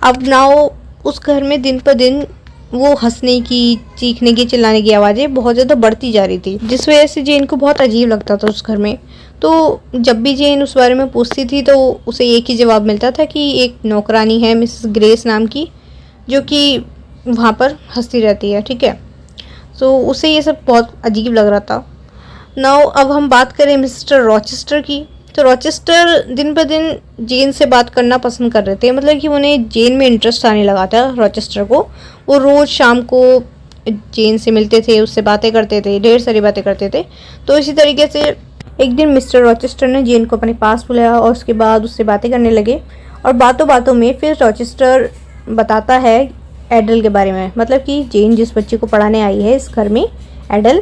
अब नाउ उस घर में दिन पर दिन वो हंसने की, चीखने की, चिल्लाने की आवाज़ें बहुत ज़्यादा बढ़ती जा रही थी, जिस वजह से जेन को बहुत अजीब लगता था उस घर में। तो जब भी जेन उस बारे में पूछती थी तो उसे एक ही जवाब मिलता था कि एक नौकरानी है मिसेस ग्रेस नाम की, जो कि वहाँ पर हंसती रहती है, ठीक है। सो उसे ये सब बहुत अजीब लग रहा था। नाउ अब हम बात करें मिस्टर रॉचेस्टर की, तो रॉचेस्टर दिन ब दिन जेन से बात करना पसंद कर रहे थे, मतलब कि उन्हें जेन में इंटरेस्ट आने लगा था रॉचेस्टर को। वो रोज़ शाम को जेन से मिलते थे, उससे बातें करते थे, ढेर सारी बातें करते थे। तो इसी तरीके से एक दिन मिस्टर रॉचेस्टर ने जेन को अपने पास बुलाया और उसके बाद उससे बातें करने लगे। और बातों बातों में फिर रॉचेस्टर बताता है एडल के बारे में, मतलब कि जेन जिस बच्चे को पढ़ाने आई है इस घर में, एडल,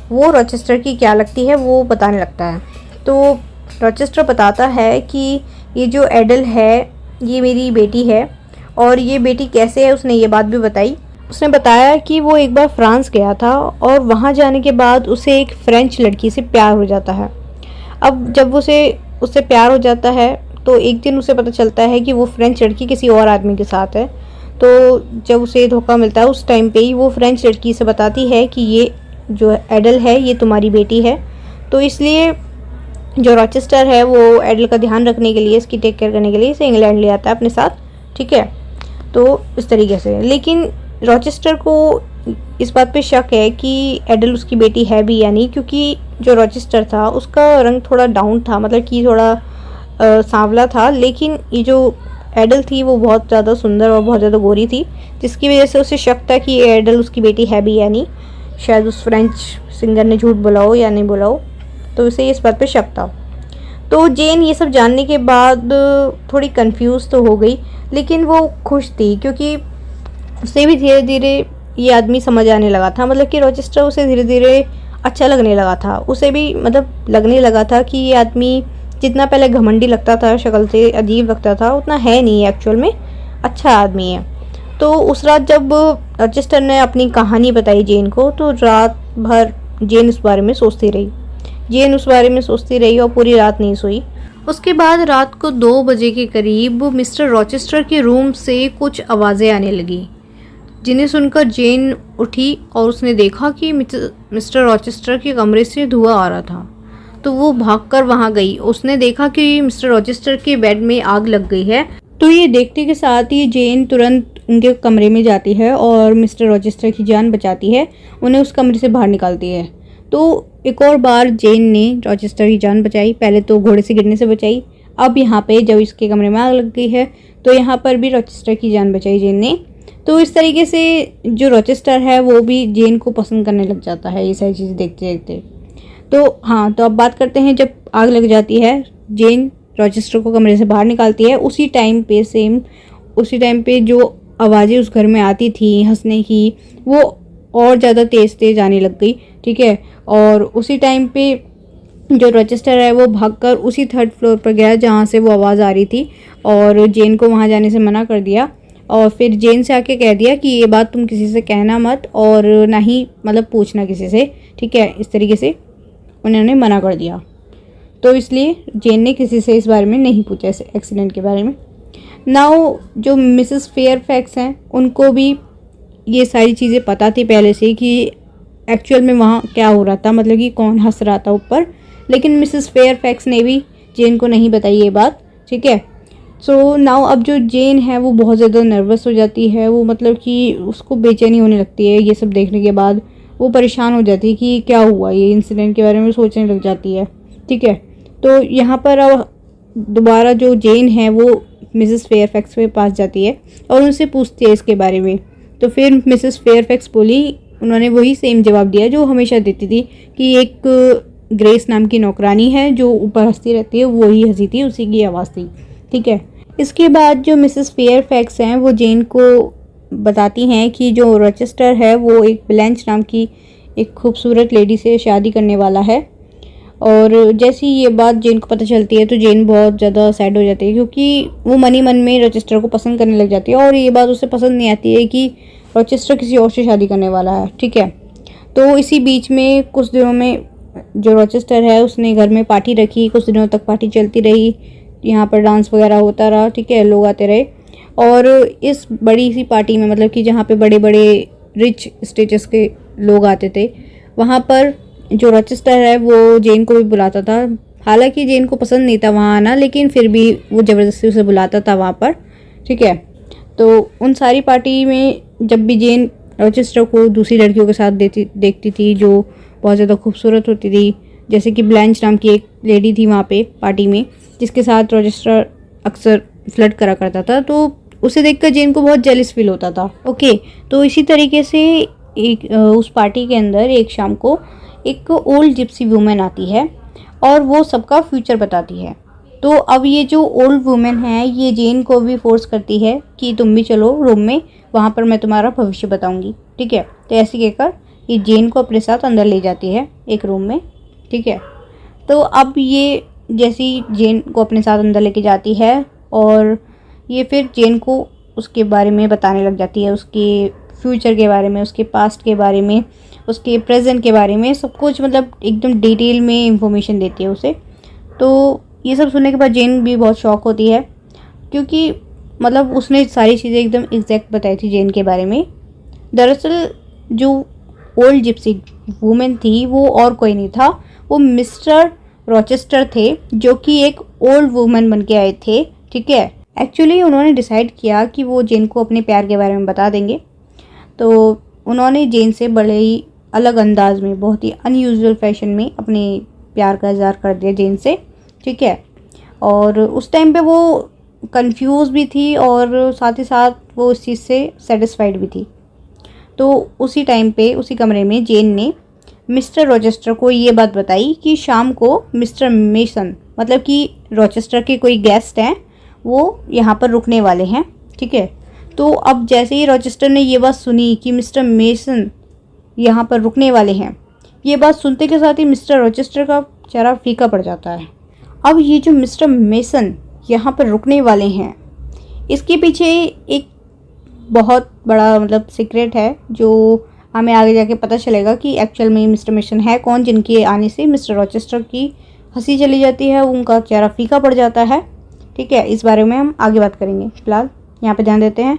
वो रॉचेस्टर की क्या लगती है वो बताने लगता है। तो रॉचेस्टर बताता है कि ये जो एडल है ये मेरी बेटी है, और ये बेटी कैसे है उसने ये बात भी बताई। उसने बताया कि वो एक बार फ्रांस गया था और वहाँ जाने के बाद उसे एक फ़्रेंच लड़की से प्यार हो जाता है। अब जब उससे प्यार हो जाता है तो एक दिन उसे पता चलता है कि वो फ्रेंच लड़की किसी और आदमी के साथ है। तो जब उसे धोखा मिलता है उस टाइम पे ही वो फ्रेंच लड़की से बताती है कि ये जो एडल है ये तुम्हारी बेटी है। तो इसलिए जो रॉचेस्टर है वो एडल का ध्यान रखने के लिए, इसकी टेक केयर करने के लिए इसे इंग्लैंड ले आता है अपने साथ, ठीक है। तो इस तरीके से, लेकिन रॉचेस्टर को इस बात पे शक है कि एडल उसकी बेटी है भी या नहीं, क्योंकि जो रॉचेस्टर था उसका रंग थोड़ा डाउन था, मतलब कि थोड़ा सांवला था, लेकिन ये जो एडल थी वो बहुत ज़्यादा सुंदर और बहुत ज़्यादा गोरी थी, जिसकी वजह से उसे शक था कि ये एडल उसकी बेटी है भी या नहीं। शायद उस फ्रेंच सिंगर ने झूठ बोला हो या नहीं बोला हो, तो उसे इस बात पे शक था। तो जेन ये सब जानने के बाद थोड़ी कंफ्यूज तो हो गई, लेकिन वो खुश थी क्योंकि उसे भी धीरे धीरे ये आदमी समझ आने लगा था, मतलब कि रॉचेस्टर उसे धीरे धीरे अच्छा लगने लगा था। उसे भी मतलब लगने लगा था कि ये आदमी जितना पहले घमंडी लगता था, शक्ल से अजीब लगता था, उतना है नहीं, एक्चुअल में अच्छा आदमी है। तो उस रात जब रॉचेस्टर ने अपनी कहानी बताई जेन को, तो रात भर जेन उस बारे में सोचती रही और पूरी रात नहीं सोई। उसके बाद रात को 2 बजे के करीब मिस्टर रॉचेस्टर के रूम से कुछ आवाज़ें आने लगी, जिन्हें सुनकर जेन उठी और उसने देखा कि मिस्टर रॉचेस्टर के कमरे से धुआं आ रहा था। तो वो भागकर वहां गई। उसने देखा कि मिस्टर रॉचेस्टर के बेड में आग लग गई है। तो ये देखते के साथ ही जेन तुरंत उनके कमरे में जाती है और मिस्टर रॉचेस्टर की जान बचाती है, उन्हें उस कमरे से बाहर निकालती है। तो एक और बार जेन ने रॉचेस्टर की जान बचाई, पहले तो घोड़े से गिरने से बचाई, अब यहाँ पे जब इसके कमरे में आग लग गई है तो यहाँ पर भी रॉचेस्टर की जान बचाई जेन ने। तो इस तरीके से जो रॉचेस्टर है वो भी जेन को पसंद करने लग जाता है ये सारी चीज़ें देखते देखते। तो हाँ, तो अब बात करते हैं जब आग लग जाती है, जेन रॉचेस्टर को कमरे से बाहर निकालती है। उसी टाइम पे जो आवाज़ें उस घर में आती थी हंसने की, वो और ज़्यादा तेज़ आने लग गई, ठीक है। और उसी टाइम पे जो रॉचेस्टर है वो भागकर उसी 3rd फ्लोर पर गया जहाँ से वो आवाज़ आ रही थी, और जेन को वहाँ जाने से मना कर दिया। और फिर जेन से आके कह दिया कि ये बात तुम किसी से कहना मत, और ना ही मतलब पूछना किसी से, ठीक है। इस तरीके से उन्होंने मना कर दिया। तो इसलिए जेन ने किसी से इस बारे में नहीं पूछा, इस एक्सीडेंट के बारे में। नाउ जो मिसेस फेयरफैक्स हैं उनको भी ये सारी चीज़ें पता थी पहले से कि एक्चुअल में वहाँ क्या हो रहा था, मतलब कि कौन हंस रहा था ऊपर, लेकिन मिसेस फेयरफैक्स ने भी जेन को नहीं बताई ये बात, ठीक है। सो नाउ अब जो जेन है वो बहुत ज़्यादा नर्वस हो जाती है, वो मतलब कि उसको बेचैनी होने लगती है ये सब देखने के बाद। वो परेशान हो जाती है कि क्या हुआ, ये इंसिडेंट के बारे में सोचने लग जाती है, ठीक है। तो यहाँ पर अब दोबारा जो जेन है वो मिसेस फेयरफैक्स के पास जाती है और उनसे पूछती है इसके बारे में। तो फिर मिसेस फेयरफैक्स बोली, उन्होंने वही सेम जवाब दिया जो हमेशा देती थी कि एक ग्रेस नाम की नौकरानी है जो ऊपर हंसती रहती है, वो ही हंसी थी, उसी की आवाज़ थी। ठीक है। इसके बाद जो मिसेस फेयरफैक्स हैं वो जेन को बताती हैं कि जो रोचेस्टर है वो एक ब्लैंच नाम की एक खूबसूरत लेडी से शादी करने वाला है। और जैसी ये बात जेन को पता चलती है तो जेन बहुत ज़्यादा सैड हो जाती है, क्योंकि वो मन ही मन में रोचेस्टर को पसंद करने लग जाती है और ये बात उसे पसंद नहीं आती है कि रोचेस्टर किसी और से शादी करने वाला है। ठीक है। तो इसी बीच में कुछ दिनों में जो रोचेस्टर है उसने घर में पार्टी रखी, कुछ दिनों तक पार्टी चलती रही, यहाँ पर डांस वगैरह होता रहा। ठीक है। लोग आते रहे और इस बड़ी सी पार्टी में, मतलब कि जहाँ पे बड़े बड़े रिच स्टेटस के लोग आते थे, वहाँ पर जो रोचेस्टर है वो जेन को भी बुलाता था। हालांकि जेन को पसंद नहीं था वहाँ आना, लेकिन फिर भी वो ज़बरदस्ती उसे बुलाता था वहाँ पर। ठीक है। तो उन सारी पार्टी में जब भी जेन रोचेस्टर को दूसरी लड़कियों के साथ देखती थी जो बहुत ज़्यादा खूबसूरत होती थी, जैसे कि ब्लैंच नाम की एक लेडी थी वहाँ पे पार्टी में, जिसके साथ रोचेस्टर अक्सर फ्लर्ट करा करता था, तो उसे देखकर जेन को बहुत जेलस फील होता था। ओके। तो इसी तरीके से उस पार्टी के अंदर एक शाम को एक ओल्ड जिप्सी वुमेन आती है और वो सबका फ्यूचर बताती है। तो अब ये जो ओल्ड वुमेन है ये जेन को भी फोर्स करती है कि तुम भी चलो रूम में, वहाँ पर मैं तुम्हारा भविष्य बताऊंगी। ठीक है। तो ऐसे कहकर ये जेन को अपने साथ अंदर ले जाती है एक रूम में। ठीक है। तो अब ये जैसी जेन को अपने साथ अंदर लेके जाती है और ये फिर जेन को उसके बारे में बताने लग जाती है, उसके फ्यूचर के बारे में, उसके पास्ट के बारे में, उसके प्रेजेंट के बारे में, सब कुछ मतलब एकदम डिटेल में इंफॉर्मेशन देती है उसे। तो ये सब सुनने के बाद जेन भी बहुत शॉक होती है, क्योंकि मतलब उसने सारी चीज़ें एकदम एग्जैक्ट बताई थी जेन के बारे में। दरअसल जो ओल्ड जिप्सी वुमेन थी वो और कोई नहीं था, वो मिस्टर रोचेस्टर थे, जो कि एक ओल्ड वुमेन बन के आए थे। ठीक है। एक्चुअली उन्होंने डिसाइड किया कि वो जेन को अपने प्यार के बारे में बता देंगे, तो उन्होंने जेन से बड़े ही अलग अंदाज में, बहुत ही अनयूजुअल फैशन में अपने प्यार का इजहार कर दिया जेन से। ठीक है। और उस टाइम पे वो कंफ्यूज भी थी और साथ ही साथ वो उस चीज़ से सेटिस्फाइड भी थी। तो उसी टाइम पे उसी कमरे में जेन ने मिस्टर रोचेस्टर को ये बात बताई कि शाम को मिस्टर मेसन, मतलब कि रोचेस्टर के कोई गेस्ट हैं, वो यहाँ पर रुकने वाले हैं। ठीक है। तो अब जैसे ही रोचेस्टर ने ये बात सुनी कि मिस्टर मेसन यहाँ पर रुकने वाले हैं, ये बात सुनते के साथ ही मिस्टर रोचेस्टर का चेहरा फीका पड़ जाता है। अब ये जो मिस्टर मेसन यहाँ पर रुकने वाले हैं, इसके पीछे एक बहुत बड़ा मतलब सीक्रेट है, जो हमें आगे जाके पता चलेगा कि एक्चुअल में मिस्टर मेसन है कौन, जिनके आने से मिस्टर रोचेस्टर की हंसी चली जाती है, उनका चेहरा फीका पड़ जाता है। ठीक है। इस बारे में हम आगे बात करेंगे, फिलहाल यहाँ पे ध्यान देते हैं।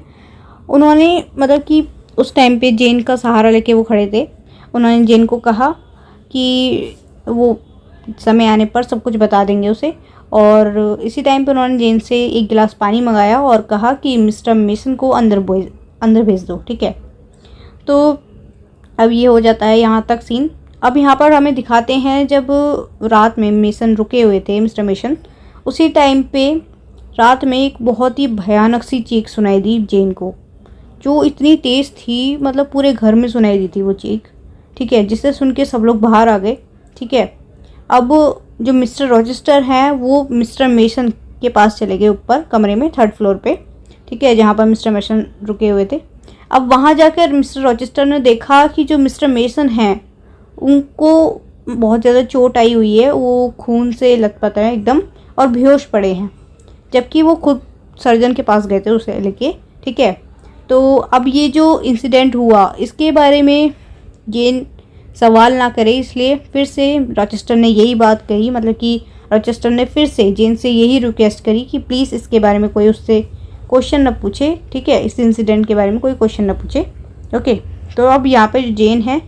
उन्होंने मतलब कि उस टाइम पे जेन का सहारा लेके वो खड़े थे। उन्होंने जेन को कहा कि वो समय आने पर सब कुछ बता देंगे उसे, और इसी टाइम पे उन्होंने जेन से एक गिलास पानी मंगाया और कहा कि मिस्टर मेसन को अंदर भेज दो। ठीक है। तो अब ये हो जाता है यहाँ तक सीन। अब यहाँ पर हमें दिखाते हैं जब रात में मेसन रुके हुए थे, मिस्टर मेसन, उसी टाइम पे रात में एक बहुत ही भयानक सी चीख सुनाई दी जेन को, जो इतनी तेज़ थी, मतलब पूरे घर में सुनाई दी थी वो चीख। ठीक है। जिसे सुन के सब लोग बाहर आ गए। ठीक है। अब जो मिस्टर रोचेस्टर हैं वो मिस्टर मेसन के पास चले गए ऊपर कमरे में, 3rd फ्लोर पे। ठीक है। जहाँ पर मिस्टर मेसन रुके हुए थे। अब वहाँ जाकर मिस्टर रोचेस्टर ने देखा कि जो मिस्टर मेसन हैं उनको बहुत ज़्यादा चोट आई हुई है, वो खून से लथपथ है एकदम और बेहोश पड़े हैं, जबकि वो खुद सर्जन के पास गए थे उसे लेके। ठीक है। तो अब ये जो इंसिडेंट हुआ इसके बारे में जेन सवाल ना करे, इसलिए फिर से रोचेस्टर ने यही बात कही, मतलब कि रोचेस्टर ने फिर से जेन से यही रिक्वेस्ट करी कि प्लीज़ इसके बारे में कोई उससे क्वेश्चन न पूछे। ठीक है। इस इंसिडेंट के बारे में कोई क्वेश्चन न पूछे। ओके। तो अब यहाँ पे जो जेन है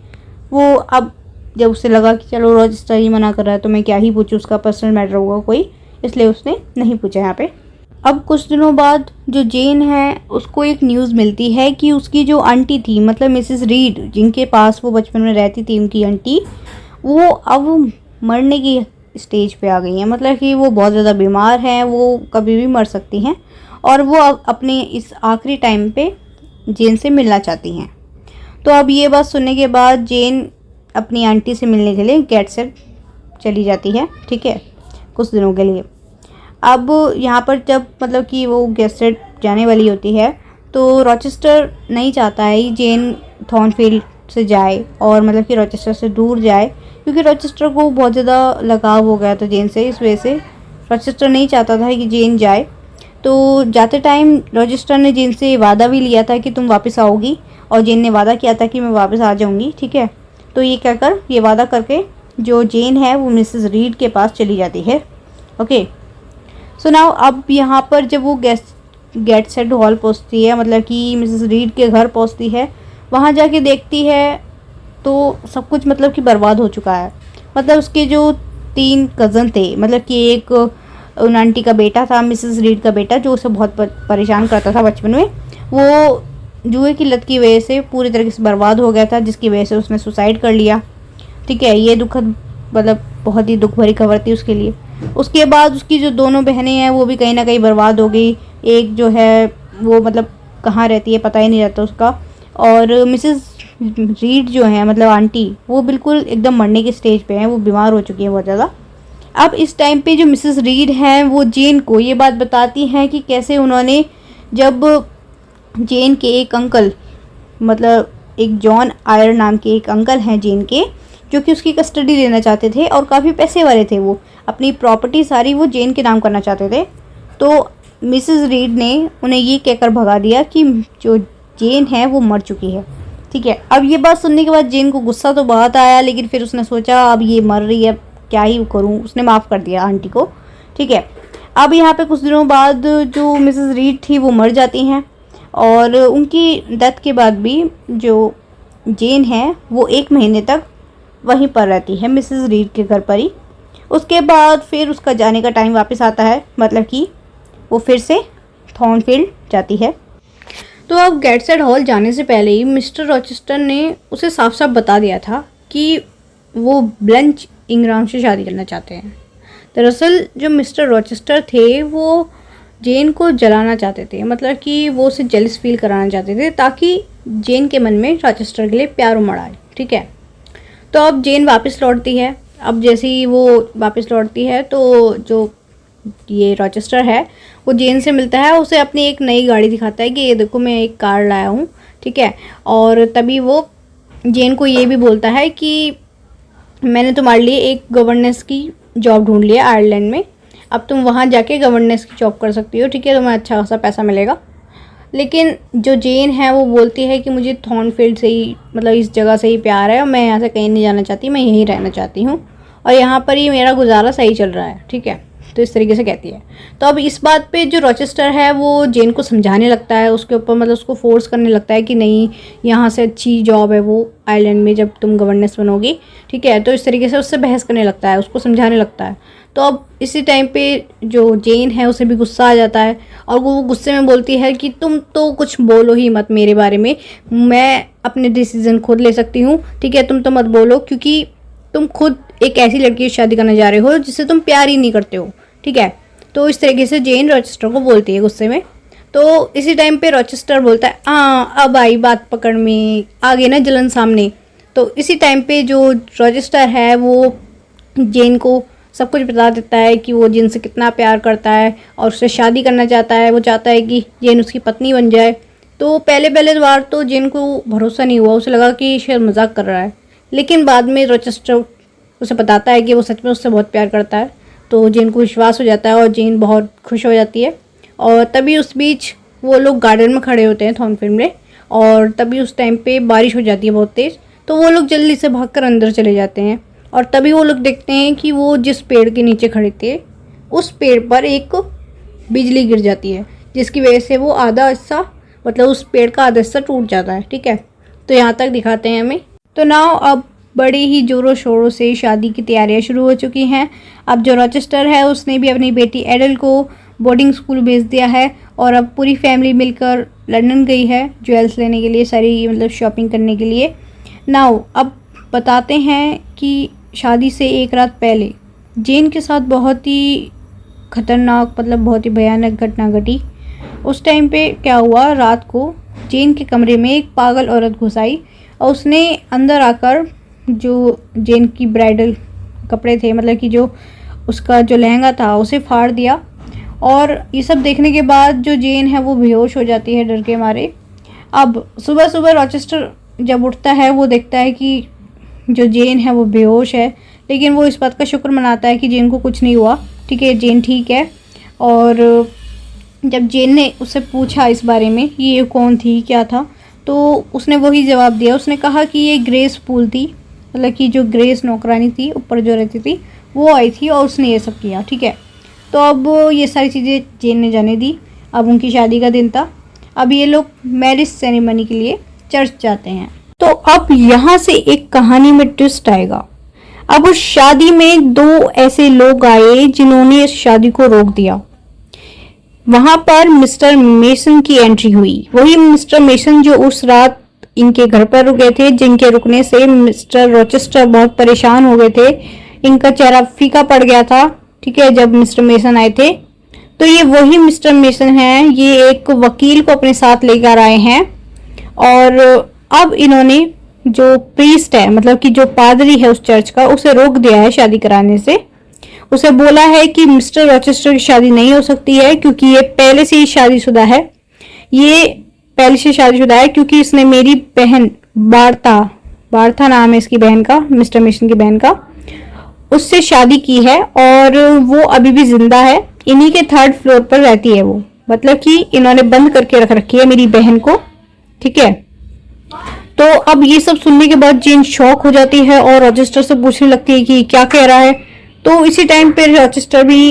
वो, अब जब उसे लगा कि चलो रोचेस्टर ही मना कर रहा है तो मैं क्या ही पूछूं, उसका पर्सनल मैटर होगा कोई, इसलिए उसने नहीं पूछा यहाँ पे। अब कुछ दिनों बाद जो जेन है उसको एक न्यूज़ मिलती है कि उसकी जो आंटी थी, मतलब मिसेस रीड, जिनके पास वो बचपन में रहती थी, उनकी आंटी, वो अब मरने की स्टेज पे आ गई हैं। मतलब कि वो बहुत ज़्यादा बीमार हैं, वो कभी भी मर सकती हैं, और वो अब अपने इस आखिरी टाइम पे जेन से मिलना चाहती हैं। तो अब ये बात सुनने के बाद जेन अपनी आंटी से मिलने के लिए गेट से चली जाती है, ठीक है, कुछ दिनों के लिए। अब यहाँ पर जब मतलब कि वो गेस्टेड जाने वाली होती है तो रॉचेस्टर नहीं चाहता है जेन थॉर्नफील्ड से जाए और मतलब कि रॉचेस्टर से दूर जाए, क्योंकि रॉचेस्टर को बहुत ज़्यादा लगाव हो गया था जेन से। इस वजह से रॉचेस्टर नहीं चाहता था कि जेन जाए। तो जाते टाइम रॉचेस्टर ने जेन से वादा भी लिया था कि तुम वापस आओगी, और जेन ने वादा किया था कि मैं वापस आ जाऊंगी, ठीक है। तो ये कहकर ये वादा करके जो जेन है वो मिसेस रीड के पास चली जाती है। ओके, सो नाउ अब यहाँ पर जब वो गेटसेड हॉल पहुँचती है, मतलब कि मिसेस रीड के घर पहुँचती है, वहाँ जाके देखती है तो सब कुछ मतलब कि बर्बाद हो चुका है। मतलब उसके जो 3 कज़न थे, मतलब कि एक उन आंटी का बेटा था, मिसेस रीड का बेटा, जो उसे बहुत परेशान करता था बचपन में, वो जुए की लत की वजह से पूरी तरीके से बर्बाद हो गया था, जिसकी वजह से उसने सुसाइड कर लिया, ठीक है। ये दुखद मतलब बहुत ही दुख भरी खबर थी उसके लिए। उसके बाद उसकी जो दोनों बहनें हैं वो भी कहीं ना कहीं बर्बाद हो गई। एक जो है वो मतलब कहाँ रहती है पता ही नहीं रहता उसका, और मिसेस रीड जो है मतलब आंटी, वो बिल्कुल एकदम मरने के स्टेज पे हैं, वो बीमार हो चुकी है बहुत ज़्यादा। अब इस टाइम पे जो मिसेस रीड हैं वो जेन को ये बात बताती हैं कि कैसे उन्होंने, जब जेन के एक अंकल, मतलब एक जॉन आयर नाम के एक अंकल हैं जेन के, जो कि उसकी कस्टडी लेना चाहते थे और काफ़ी पैसे वाले थे, वो अपनी प्रॉपर्टी सारी वो जेन के नाम करना चाहते थे। तो मिसेस रीड ने उन्हें ये कहकर भगा दिया कि जो जेन है वो मर चुकी है, ठीक है। अब ये बात सुनने के बाद जेन को गुस्सा तो बहुत आया, लेकिन फिर उसने सोचा अब ये मर रही है, क्या ही करूँ, उसने माफ़ कर दिया आंटी को, ठीक है। अब यहाँ पे कुछ दिनों बाद जो मिसेस रीड थी वो मर जाती हैं, और उनकी डेथ के बाद भी जो जेन है वो 1 महीने तक वहीं पर रहती है, मिसेस रीड के घर पर ही। उसके बाद फिर उसका जाने का टाइम वापस आता है, मतलब कि वो फिर से थॉर्नफील्ड जाती है। तो अब गेटसेड हॉल जाने से पहले ही मिस्टर रॉचेस्टर ने उसे साफ साफ बता दिया था कि वो ब्लंच इंग्राम से शादी करना चाहते हैं। दरअसल जो मिस्टर रॉचेस्टर थे वो जेन को जलाना चाहते थे, मतलब कि वो उसे जेलस फील कराना चाहते थे, ताकि जेन के मन में रॉचेस्टर के लिए प्यार उमड़ आए, ठीक है। तो अब जेन वापस लौटती है। अब जैसे ही वो वापस लौटती है तो जो ये रॉचेस्टर है वो जेन से मिलता है, उसे अपनी एक नई गाड़ी दिखाता है कि ये देखो मैं एक कार लाया हूँ, ठीक है। और तभी वो जेन को ये भी बोलता है कि मैंने तुम्हारे लिए एक गवर्नेंस की जॉब ढूंढ लिया आयरलैंड में, अब तुम वहाँ जाके गवर्नेंस की जॉब कर सकती हो, ठीक है, तुम्हें अच्छा खासा पैसा मिलेगा। लेकिन जो जेन है वो बोलती है कि मुझे थॉर्नफील्ड से ही, मतलब इस जगह से ही प्यार है और मैं यहाँ से कहीं नहीं जाना चाहती, मैं यहीं रहना चाहती हूँ और यहाँ पर ही मेरा गुजारा सही चल रहा है, ठीक है। तो इस तरीके से कहती है। तो अब इस बात पे जो रॉचेस्टर है वो जेन को समझाने लगता है, उसके ऊपर मतलब उसको फोर्स करने लगता है कि नहीं, यहाँ से अच्छी जॉब है वो आइलैंड में जब तुम गवर्नेंस बनोगी, ठीक है। तो इस तरीके से उससे बहस करने लगता है, उसको समझाने लगता है। तो अब इसी टाइम पे जो जेन है उसे भी गुस्सा आ जाता है और वो गुस्से में बोलती है कि तुम तो कुछ बोलो ही मत मेरे बारे में, मैं अपने डिसीजन खुद ले सकती हूँ, ठीक है। तुम तो मत बोलो, क्योंकि तुम खुद एक ऐसी लड़की से शादी करने जा रहे हो जिससे तुम प्यार ही नहीं करते हो, ठीक है। तो इस तरीके से जेन रॉचेस्टर को बोलती है गुस्से में। तो इसी टाइम पे रॉचेस्टर बोलता है हाँ अब आई बात पकड़ में, आ गई ना जलन सामने। तो इसी टाइम पे जो रॉचेस्टर है वो जेन को सब कुछ बता देता है कि वो जेन से कितना प्यार करता है और उससे शादी करना चाहता है। वो चाहता है कि जेन उसकी पत्नी बन जाए। तो पहले बार तो जेन को भरोसा नहीं हुआ, उसे लगा कि शायद मजाक कर रहा है, लेकिन बाद में रॉचेस्टर उसे बताता है कि वो सच में उससे बहुत प्यार करता है। तो जेन को विश्वास हो जाता है और जेन बहुत खुश हो जाती है। और तभी उस बीच वो लोग गार्डन में खड़े होते हैं थॉर्नफील्ड में, और तभी उस टाइम पे बारिश हो जाती है बहुत तेज़। तो वो लोग जल्दी से भागकर अंदर चले जाते हैं और तभी वो लोग देखते हैं कि वो जिस पेड़ के नीचे खड़े थे उस पेड़ पर एक बिजली गिर जाती है, जिसकी वजह से वो आधा हिस्सा, मतलब उस पेड़ का आधा हिस्सा टूट जाता है, ठीक है। तो यहाँ तक दिखाते हैं हमें। तो नाउ अब बड़े ही ज़ोरों शोरों से शादी की तैयारियां शुरू हो चुकी हैं। अब जो रॉचेस्टर है उसने भी अपनी बेटी एडल को बोर्डिंग स्कूल भेज दिया है और अब पूरी फैमिली मिलकर लंदन गई है ज्वेल्स लेने के लिए, सारी मतलब शॉपिंग करने के लिए। नाउ अब बताते हैं कि शादी से एक रात पहले जेन के साथ बहुत ही खतरनाक, मतलब बहुत ही भयानक घटना घटी। उस टाइम पे क्या हुआ, रात को जेन के कमरे में एक पागल औरत घुस आई और उसने अंदर आकर जो जेन की ब्राइडल कपड़े थे, मतलब कि जो उसका जो लहंगा था उसे फाड़ दिया। और ये सब देखने के बाद जो जेन है वो बेहोश हो जाती है डर के मारे। अब सुबह सुबह रॉचेस्टर जब उठता है वो देखता है कि जो जेन है वो बेहोश है, लेकिन वो इस बात का शुक्र मनाता है कि जेन को कुछ नहीं हुआ, ठीक है, जेन ठीक है। और जब जेन ने उससे पूछा इस बारे में ये कौन थी क्या था, तो उसने वही जवाब दिया। उसने कहा कि ये ग्रेस पूल थी, मतलब कि जो ग्रेस नौकरानी थी ऊपर जो रहती थी वो आई थी और उसने ये सब किया, ठीक है। तो अब ये सारी चीज़ें जेन ने जाने दी। अब उनकी शादी का दिन था। अब ये लोग मैरिज सेरेमनी के लिए चर्च जाते हैं। तो अब यहाँ से एक कहानी में ट्विस्ट आएगा। अब उस शादी में दो ऐसे लोग आए जिन्होंने इस शादी को रोक दिया। वहां पर मिस्टर मेसन की एंट्री हुई। वही मिस्टर मेसन जो उस रात इनके घर पर रुके थे, जिनके रुकने से मिस्टर रॉचेस्टर बहुत परेशान हो गए थे। इनका चेहरा फीका पड़ गया था, ठीक है, जब मिस्टर मेसन आए थे। तो ये वही मिस्टर मेसन हैं। ये एक वकील को अपने साथ लेकर आए हैं और अब इन्होंने जो प्रीस्ट है, मतलब कि जो पादरी है उस चर्च का, उसे रोक दिया है शादी कराने से। उसे बोला है कि मिस्टर रॉचेस्टर की शादी नहीं हो सकती है क्योंकि ये पहले से ही शादीशुदा है। ये पहले से शादीशुदा है क्योंकि इसने मेरी बहन बार्था नाम है इसकी बहन का, मिस्टर मेसन की बहन का, उससे शादी की है और वो अभी भी जिंदा है। इन्हीं के 3rd फ्लोर पर रहती है वो, मतलब कि इन्होंने बंद करके रख रखी है मेरी बहन को, ठीक है। तो अब ये सब सुनने के बाद जेन शॉक हो जाती है और रॉचेस्टर से पूछने लगती है कि क्या कह रहा है। तो इसी टाइम पे रॉचेस्टर भी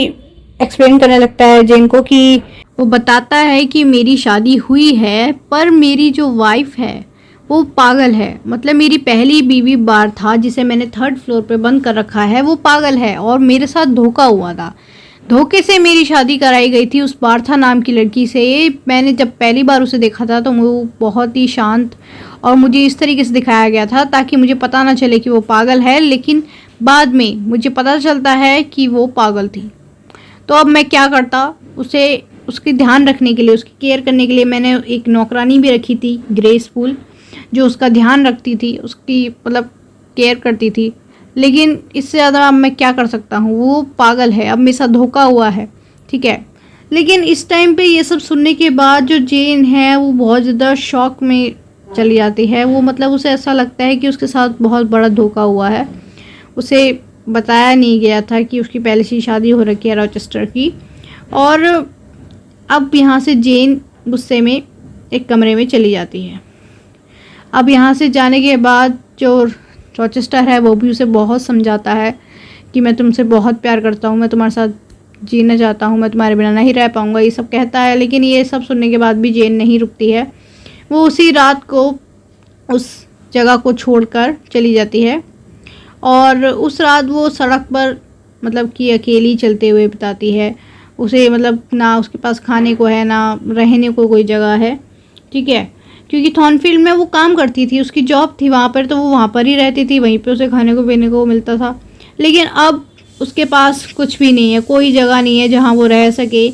एक्सप्लेन करने लगता है जेन को कि वो बताता है कि मेरी शादी हुई है पर मेरी जो वाइफ है वो पागल है। मतलब मेरी पहली बीवी बार्था, जिसे मैंने 3rd फ्लोर पे बंद कर रखा है, वो पागल है और मेरे साथ धोखा हुआ था। धोखे से मेरी शादी कराई गई थी उस बार्था नाम की लड़की से। मैंने जब पहली बार उसे देखा था तो वो बहुत ही शांत और मुझे इस तरीके से दिखाया गया था ताकि मुझे पता ना चले कि वो पागल है, लेकिन बाद में मुझे पता चलता है कि वो पागल थी। तो अब मैं क्या करता, उसे उसकी ध्यान रखने के लिए, उसकी केयर करने के लिए मैंने एक नौकरानी भी रखी थी, ग्रेस पूल, जो उसका ध्यान रखती थी, उसकी मतलब केयर करती थी। लेकिन इससे ज़्यादा अब मैं क्या कर सकता हूँ, वो पागल है, अब मेरे साथ धोखा हुआ है, ठीक है। लेकिन इस टाइम पे ये सब सुनने के बाद जो जेन है वो बहुत ज़्यादा शॉक में चली जाती है। वो मतलब उसे ऐसा लगता है कि उसके साथ बहुत बड़ा धोखा हुआ है। उसे बताया नहीं गया था कि उसकी पहले से शादी हो रखी है रॉचेस्टर की। और अब यहाँ से जेन गुस्से में एक कमरे में चली जाती है। अब यहाँ से जाने के बाद जो रॉचेस्टर है वो भी उसे बहुत समझाता है कि मैं तुमसे बहुत प्यार करता हूँ, मैं तुम्हारे साथ जीना चाहता हूँ, मैं तुम्हारे बिना नहीं रह पाऊँगा, ये सब कहता है। लेकिन ये सब सुनने के बाद भी जेन नहीं रुकती है। वो उसी रात को उस जगह को छोड़कर चली जाती है और उस रात वो सड़क पर मतलब कि अकेली चलते हुए बिताती है। उसे मतलब ना उसके पास खाने को है ना रहने को कोई जगह है, ठीक है, क्योंकि थॉर्नफील्ड में वो काम करती थी, उसकी जॉब थी वहाँ पर, तो वो वहाँ पर ही रहती थी, वहीं पे उसे खाने को पीने को मिलता था। लेकिन अब उसके पास कुछ भी नहीं है, कोई जगह नहीं है जहाँ वो रह सके।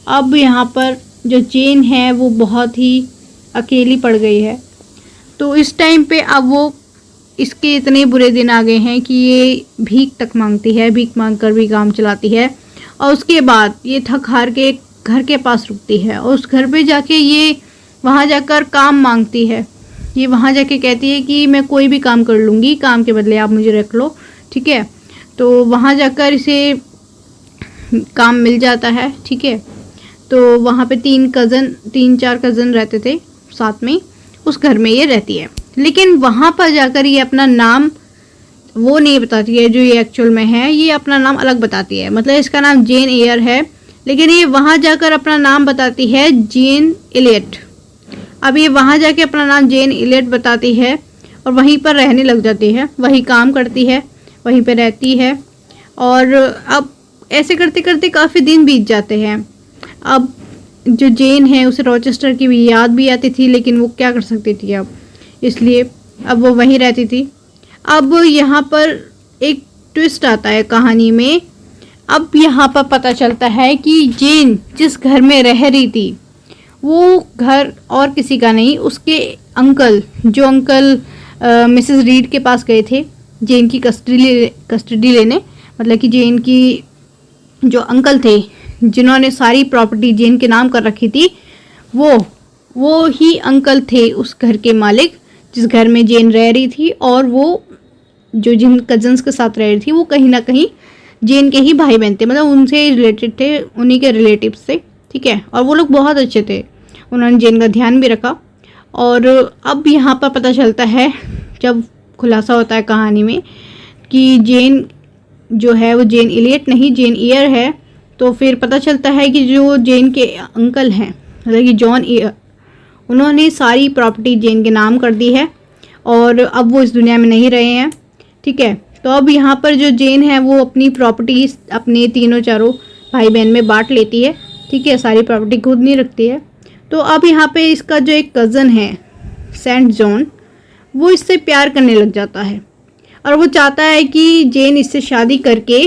अब यहाँ पर जो जेन है वो बहुत ही अकेली पड़ गई है। तो इस टाइम पे अब वो इसके इतने बुरे दिन आ गए हैं कि ये भीख तक मांगती है, भीख मांग कर भी काम चलाती है। और उसके बाद ये थक हार के घर के पास रुकती है और उस घर पे जाके ये वहाँ जाकर काम मांगती है। ये वहाँ जाके कहती है कि मैं कोई भी काम कर लूँगी, काम के बदले आप मुझे रख लो, ठीक है। तो वहाँ जाकर इसे काम मिल जाता है, ठीक है। तो वहाँ पे 3-4 कज़न रहते थे साथ में, उस घर में ये रहती है। लेकिन वहाँ पर जाकर ये अपना नाम वो नहीं बताती है जो ये एक्चुअल में है, ये अपना नाम अलग बताती है। मतलब इसका नाम जेन एयर है, लेकिन ये वहाँ जाकर अपना नाम बताती है जेन इलियट। अब ये वहाँ जाके अपना नाम जेन इलियट बताती है और वहीं पर रहने लग जाती है, वहीं काम करती है, वहीं पर रहती है। और अब ऐसे करते करते काफ़ी दिन बीत जाते हैं। अब जो जेन है उसे रॉचेस्टर की भी याद भी आती थी, लेकिन वो क्या कर सकती थी अब, इसलिए अब वो वहीं रहती थी। अब यहाँ पर एक ट्विस्ट आता है कहानी में। अब यहाँ पर पता चलता है कि जेन जिस घर में रह रही थी वो घर और किसी का नहीं, उसके अंकल, जो मिसेस रीड के पास गए थे जेन की कस्टडी लेने, मतलब कि जेन की जो अंकल थे जिन्होंने सारी प्रॉपर्टी जेन के नाम कर रखी थी, वो ही अंकल थे उस घर के मालिक जिस घर में जेन रह रही थी। और वो जो जिन कजन्स के साथ रह रही थी वो कहीं ना कहीं जेन के ही भाई बहन थे, मतलब उनसे रिलेटेड थे, उन्हीं के रिलेटिव्स थे, ठीक है। और वो लोग बहुत अच्छे थे, उन्होंने जेन का ध्यान भी रखा। और अब यहाँ पर पता चलता है जब खुलासा होता है कहानी में कि जेन जो है वो जेन इलियट नहीं जेन ईयर है, तो फिर पता चलता है कि जो जेन के अंकल हैं मतलब कि जॉन ईयर, उन्होंने सारी प्रॉपर्टी जेन के नाम कर दी है और अब वो इस दुनिया में नहीं रहे हैं, ठीक है। तो अब यहाँ पर जो जेन है वो अपनी प्रॉपर्टी अपने तीनों चारों भाई बहन में बांट लेती है, ठीक है, सारी प्रॉपर्टी खुद नहीं रखती है। तो अब यहाँ पे इसका जो एक कज़न है सेंट जॉन, वो इससे प्यार करने लग जाता है और वो चाहता है कि जेन इससे शादी करके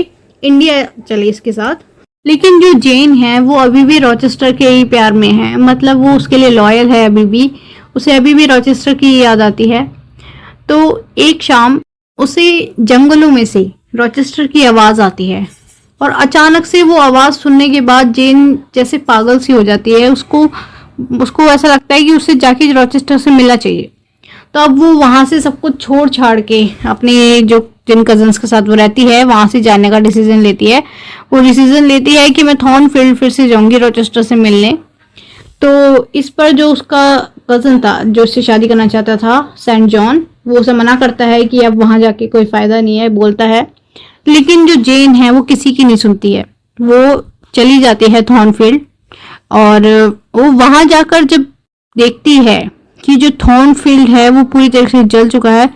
इंडिया चले इसके साथ। लेकिन जो जेन है वो अभी भी रॉचेस्टर के ही प्यार में है, मतलब वो उसके लिए लॉयल है अभी भी, उसे अभी भी रॉचेस्टर की याद आती है। तो एक शाम उसे जंगलों में से रॉचेस्टर की आवाज़ आती है और अचानक से वो आवाज़ सुनने के बाद जेन जैसे पागल सी हो जाती है, उसको ऐसा लगता है कि उसे जाके रॉचेस्टर से मिलना चाहिए। तो अब वो वहाँ से सब कुछ छोड़ छाड़ के अपने जो जिन कजन्स के साथ वो रहती है वहाँ से जाने का डिसीजन लेती है। वो डिसीजन लेती है कि मैं थॉर्नफील्ड फिर से जाऊंगी रॉचेस्टर से मिलने। तो इस पर जो उसका कज़न था जो उससे शादी करना चाहता था सेंट जॉन, वो उसे मना करता है कि अब वहाँ जाके कोई फ़ायदा नहीं है, बोलता है। लेकिन जो जेन है वो किसी की नहीं सुनती है, वो चली जाती है थॉर्नफील्ड। और वो वहाँ जाकर जब देखती है कि जो थॉर्नफील्ड है वो पूरी तरह से जल चुका है,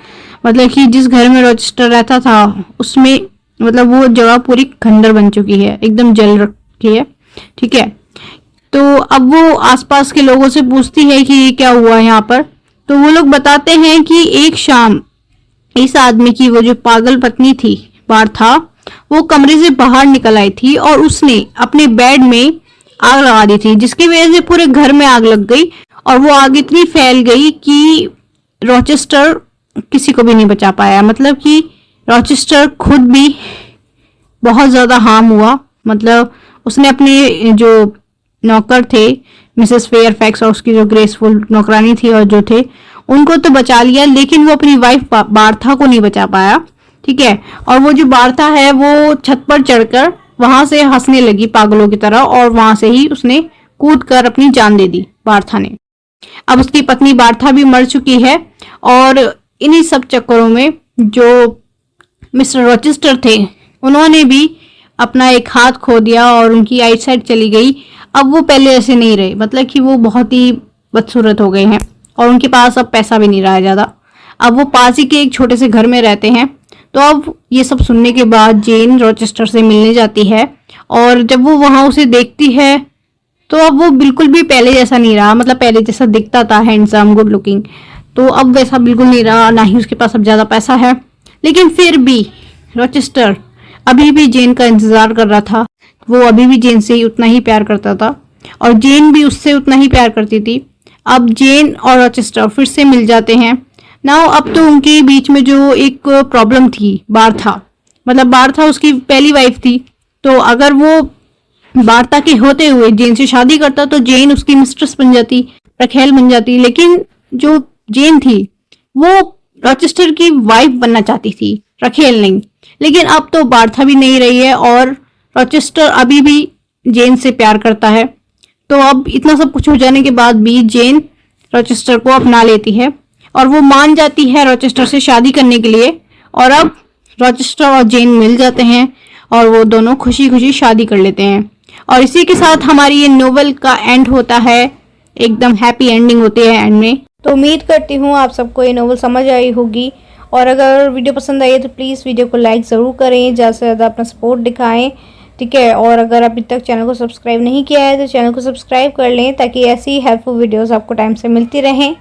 मतलब कि जिस घर में रॉचेस्टर रहता था उसमें मतलब वो जगह पूरी खंडर बन चुकी है, एकदम जल रखी है, ठीक है। तो अब वो आसपास के लोगों से पूछती है कि क्या हुआ यहाँ पर। तो वो लोग बताते हैं कि एक शाम इस आदमी की वो जो पागल पत्नी थी बार्था, वो कमरे से बाहर निकल आई थी और उसने अपने बेड में आग लगा दी थी, जिसकी वजह से पूरे घर में आग लग गई और वो आग इतनी फैल गई कि रॉचेस्टर किसी को भी नहीं बचा पाया। मतलब कि रॉचेस्टर खुद भी बहुत ज़्यादा हार्म हुआ, मतलब उसने अपने जो नौकर थे मिसेस फेयरफैक्स और उसकी जो ग्रेसफुल नौकरानी थी और जो थे उनको तो बचा लिया, लेकिन वो अपनी वाइफ बार्था को नहीं बचा पाया, ठीक है। और वो जो बार्था है वो छत पर चढ़कर वहां से हंसने लगी पागलों की तरह और वहां से ही उसने कूद कर अपनी जान दे दी बार्था ने। अब उसकी पत्नी बार्था भी मर चुकी है और इन्हीं सब चक्करों में जो मिस्टर रॉचेस्टर थे उन्होंने भी अपना एक हाथ खो दिया और उनकी आईसाइट चली गई। अब वो पहले ऐसे नहीं रहे, मतलब कि वो बहुत ही बदसूरत हो गए हैं और उनके पास अब पैसा भी नहीं रहा है ज़्यादा। अब वो पास ही के एक छोटे से घर में रहते हैं। तो अब ये सब सुनने के बाद जेन रॉचेस्टर से मिलने जाती है और जब वो वहाँ उसे देखती है तो अब वो बिल्कुल भी पहले जैसा नहीं रहा, मतलब पहले जैसा दिखता था हैंडसम गुड लुकिंग, तो अब वैसा बिल्कुल नहीं रहा, ना ही उसके पास अब ज़्यादा पैसा है। लेकिन फिर भी रॉचेस्टर अभी भी जेन का इंतज़ार कर रहा था, वो अभी भी जेन से उतना ही प्यार करता था और जेन भी उससे उतना ही प्यार करती थी। अब जेन और रॉचेस्टर फिर से मिल जाते हैं नाउ। अब तो उनके बीच में जो एक प्रॉब्लम थी बार्था, मतलब बार्था उसकी पहली वाइफ थी, तो अगर वो बार्था के होते हुए जेन से शादी करता तो जेन उसकी मिस्ट्रेस बन जाती, रखेल बन जाती। लेकिन जो जेन थी वो रॉचेस्टर की वाइफ बनना चाहती थी, रखेल नहीं। लेकिन अब तो बार्था भी नहीं रही है और रॉचेस्टर अभी भी जेन से प्यार करता है। तो अब इतना सब कुछ हो जाने के बाद भी जेन रॉचेस्टर को अपना लेती है और वो मान जाती है रॉचेस्टर से शादी करने के लिए। और अब रॉचेस्टर और जेन मिल जाते हैं और वो दोनों खुशी खुशी शादी कर लेते हैं। और इसी के साथ हमारी ये नोवेल का एंड होता है, एकदम हैप्पी एंडिंग होती है एंड में। तो उम्मीद करती हूँ आप सबको ये नोवेल समझ आई होगी और अगर वीडियो पसंद आई है तो प्लीज़ वीडियो को लाइक ज़रूर करें, ज़्यादा से ज़्यादा अपना सपोर्ट दिखाएं, ठीक है। और अगर अभी तक चैनल को सब्सक्राइब नहीं किया है तो चैनल को सब्सक्राइब कर लें ताकि ऐसी हेल्पफुल वीडियोस आपको टाइम से मिलती रहें।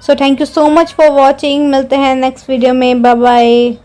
So thank you so much for watching, मिलते हैं नेक्स्ट वीडियो में, बाय बाय।